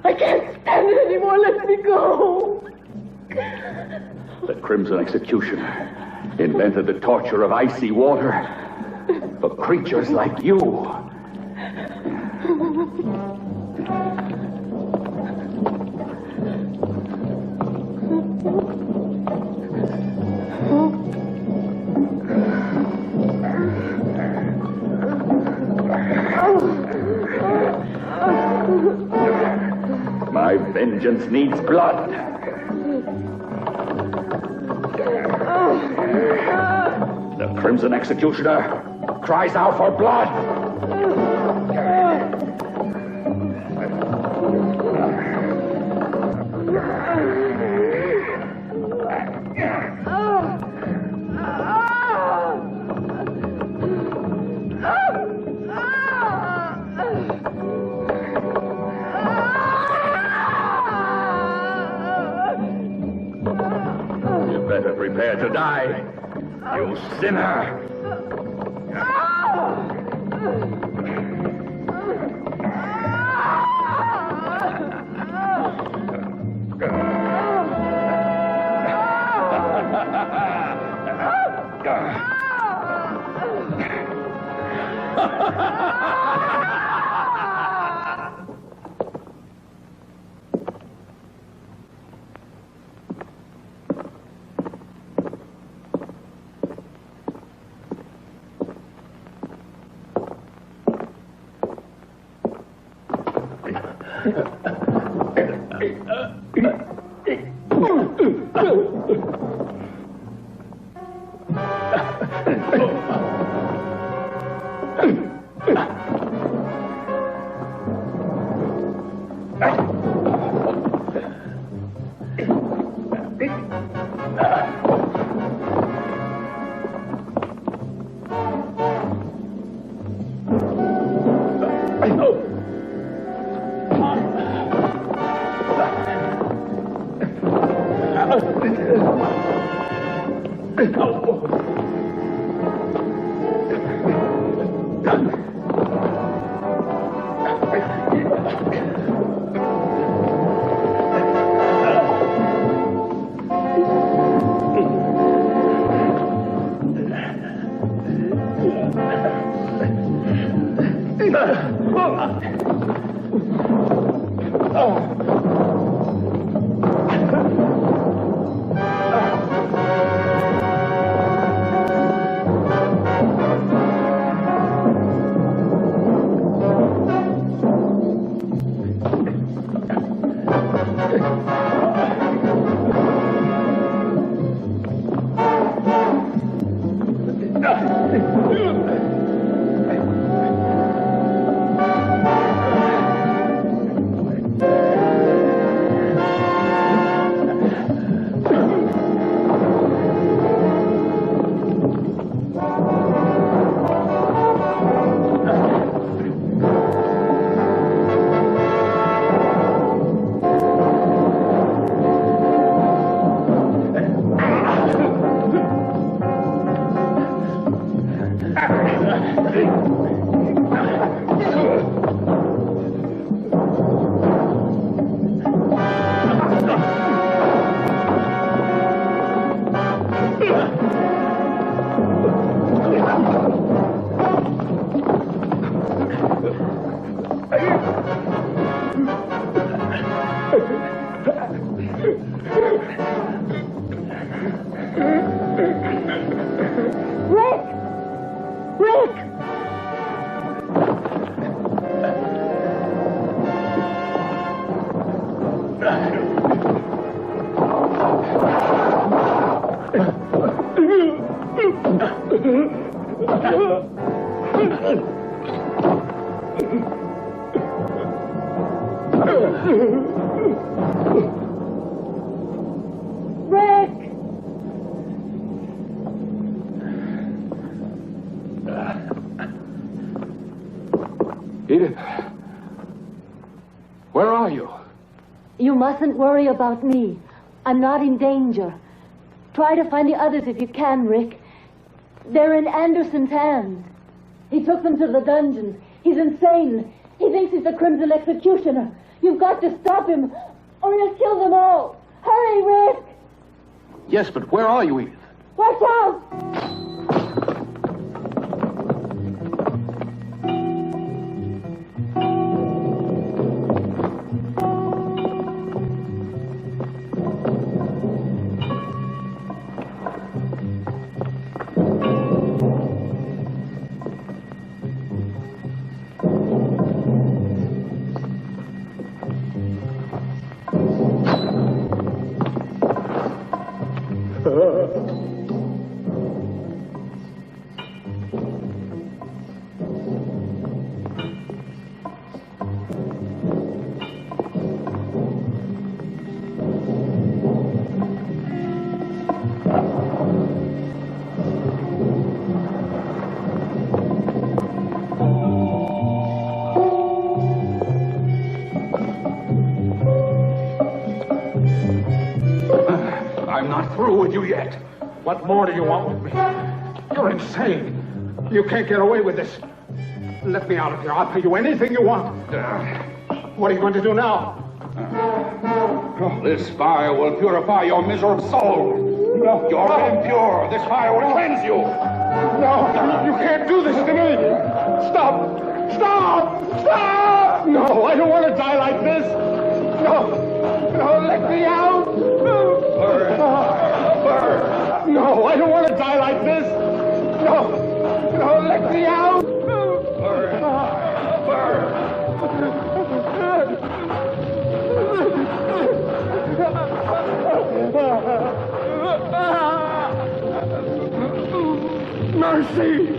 I can't stand it anymore. Let me go. The Crimson Executioner invented the torture of icy water for creatures like you. My vengeance needs blood. The Crimson Executioner cries out for blood. You sinner! Edith, where are you? You mustn't worry about me. I'm not in danger. Try to find the others if you can, Rick. They're in Anderson's hands. He took them to the dungeons. He's insane. He thinks he's the Crimson Executioner. You've got to stop him, or he'll kill them all. Hurry, Rick! Yes, but where are you, Edith? Watch out! I'm not through with you yet. What more do you want with me? You're insane. You can't get away with this. Let me out of here. I'll pay you anything you want. What are you going to do now? This fire will purify your miserable soul. No, you're impure. This fire will cleanse you. No, you can't do this to me. Stop! Stop! Stop! No, I don't want to die like this. No, no, let me out. No, I don't want to die like this. No, no, let me out. Mercy!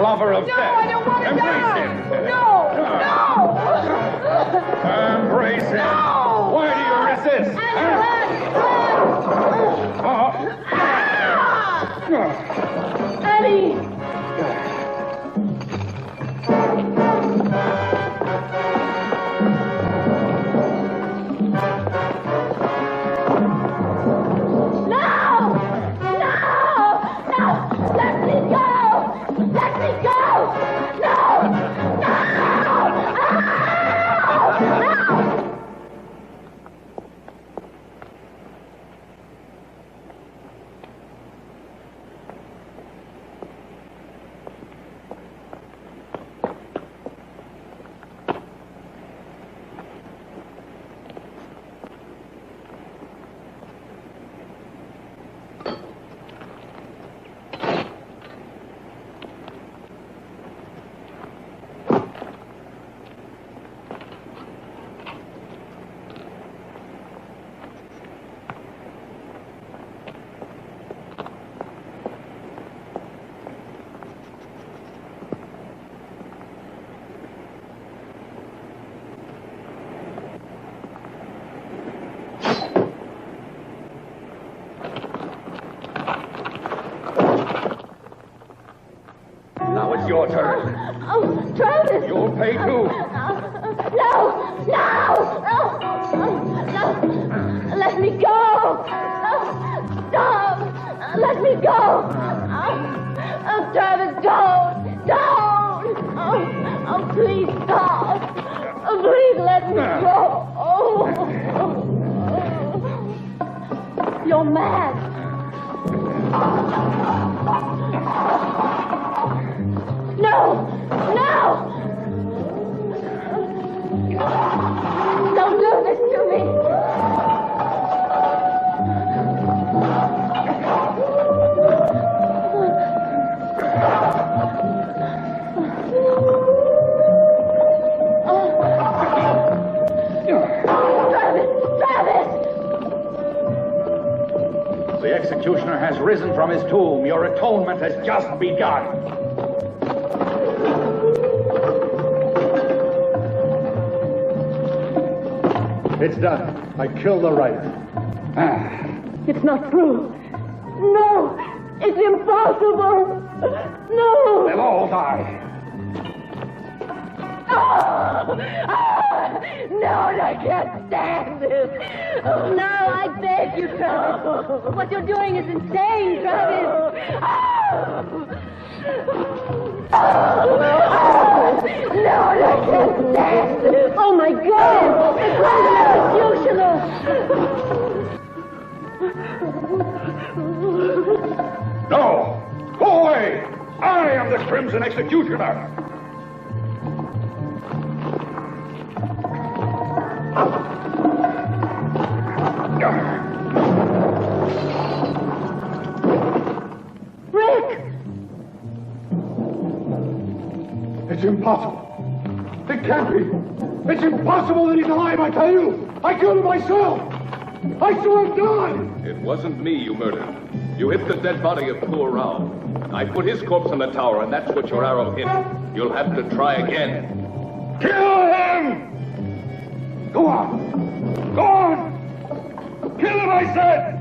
Lover of death. I don't want to Embrace him. No! Embrace him. No! Why do you resist? Eddie! Now it's your turn. Oh, Travis! You'll pay too. No! Let me go! Stop! Let me go! Travis, don't! Oh, please stop! Please let me go! You're mad! No! Don't do this to me! Travis! The executioner has risen from his tomb. Your atonement has just begun. It's done. I killed the writer. It's not true. No! It's impossible! No! They'll all die. No, I can't stand this. No, I beg you, Travis. What you're doing is insane, Travis. No, I can't stand this. Oh, my God. It's executioner. No! Go away! I am the Crimson Executioner! Rick! It's impossible. It can't be. It's impossible that he's alive, I tell you. I killed him myself. I saw him die. It wasn't me you murdered. You hit the dead body of poor Rao. I put his corpse on the tower, and that's what your arrow hit. You'll have to try again. Kill him! Go on! Go on! Kill him, I said!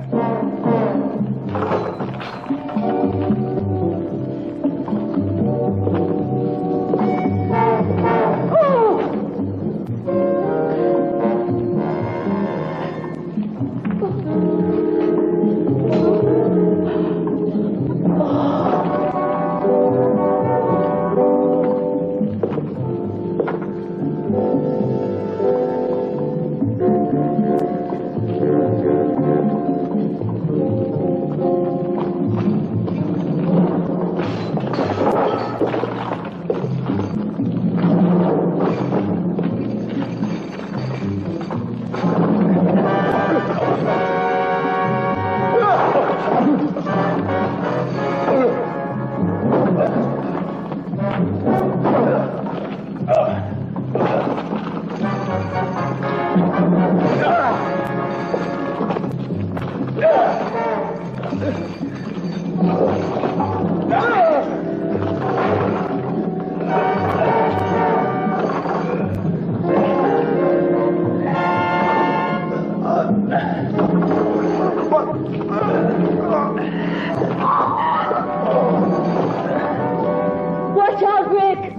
Watch out, Rick!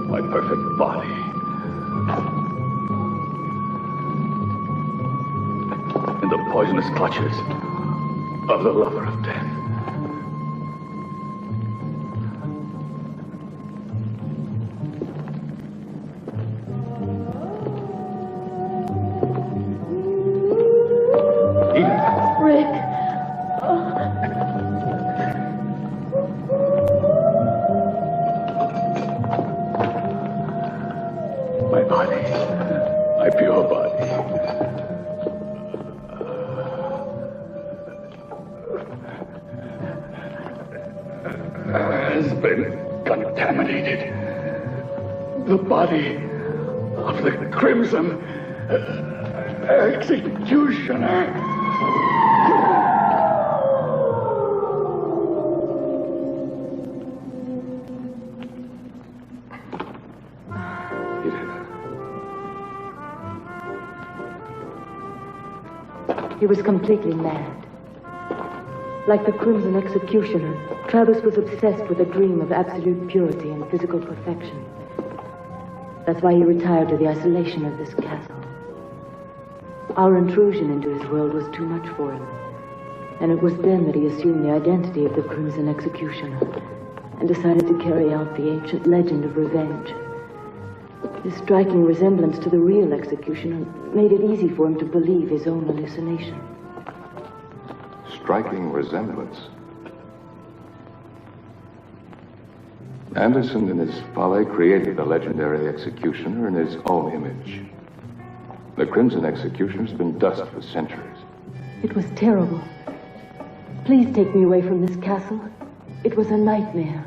My perfect body. In the poisonous clutches of the lover of death. My body. My pure body. Has been contaminated. The body of the Crimson Executioner. He was completely mad. Like the Crimson Executioner, Travis was obsessed with a dream of absolute purity and physical perfection. That's why he retired to the isolation of this castle. Our intrusion into his world was too much for him. And it was then that he assumed the identity of the Crimson Executioner and decided to carry out the ancient legend of revenge. His striking resemblance to the real executioner made it easy for him to believe his own hallucination. Striking resemblance. Anderson, in his folly, created the legendary executioner in his own image. The Crimson Executioner's been dust for centuries. It was terrible. Please take me away from this castle. It was a nightmare.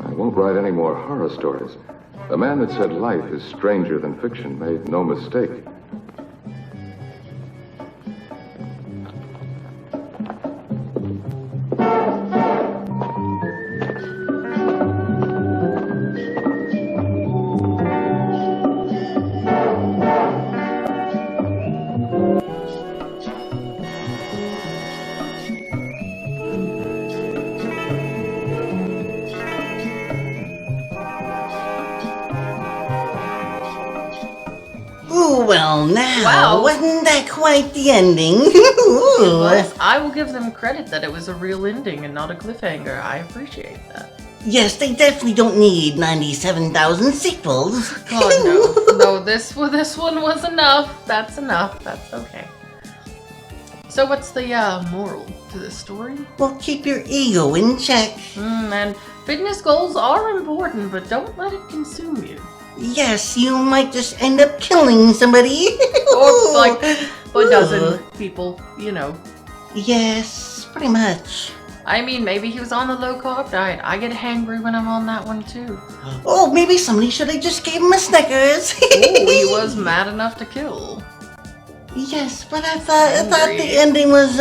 I won't write any more horror stories. The man that said life is stranger than fiction made no mistake. Well, now, Wow. wasn't that quite the ending? Well, I will give them credit that it was a real ending and not a cliffhanger. I appreciate that. Yes, they definitely don't need 97,000 sequels. God, no. No, this one was enough. That's enough. That's okay. So what's the moral to this story? Well, keep your ego in check. And fitness goals are important, but don't let it consume you. Yes, you might just end up killing somebody. Or like a dozen people, you know. Yes, pretty much. I mean, maybe he was on the low-carb diet. I get hangry when I'm on that one, too. Oh, maybe somebody should have just gave him a Snickers. Oh, he was mad enough to kill. Yes, but I thought the ending was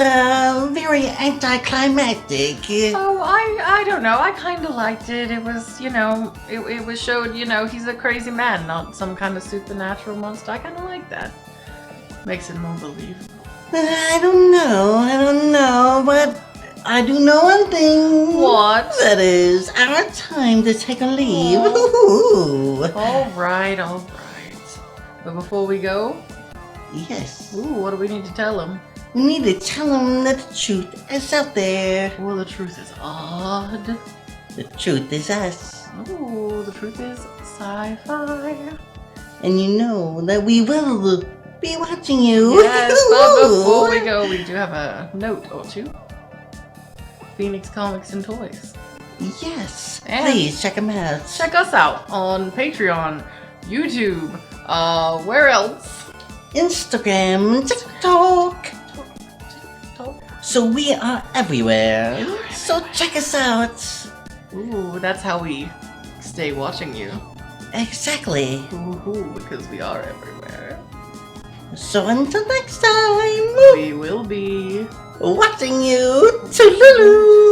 very anticlimactic. Oh, I don't know. I kind of liked it. It was, you know, it was showed, you know, he's a crazy man, not some kind of supernatural monster. I kind of like that. Makes it more believable. I don't know, but I do know one thing. What? That is our time to take a leave. All right. But before we go, yes. Ooh, what do we need to tell him? We need to tell him that the truth is out there. Well, the truth is odd. The truth is us. Ooh, the truth is sci-fi. And you know that we will be watching you. Yes, but before we go, we do have a note or two. Phoenix Comics and Toys. Yes, And please check them out. check us out on Patreon, YouTube, where else? Instagram, TikTok. So we are everywhere. So check us out. Ooh, that's how we stay watching you. Exactly. Ooh, because we are everywhere. So until next time, We will be watching you. Toodaloo.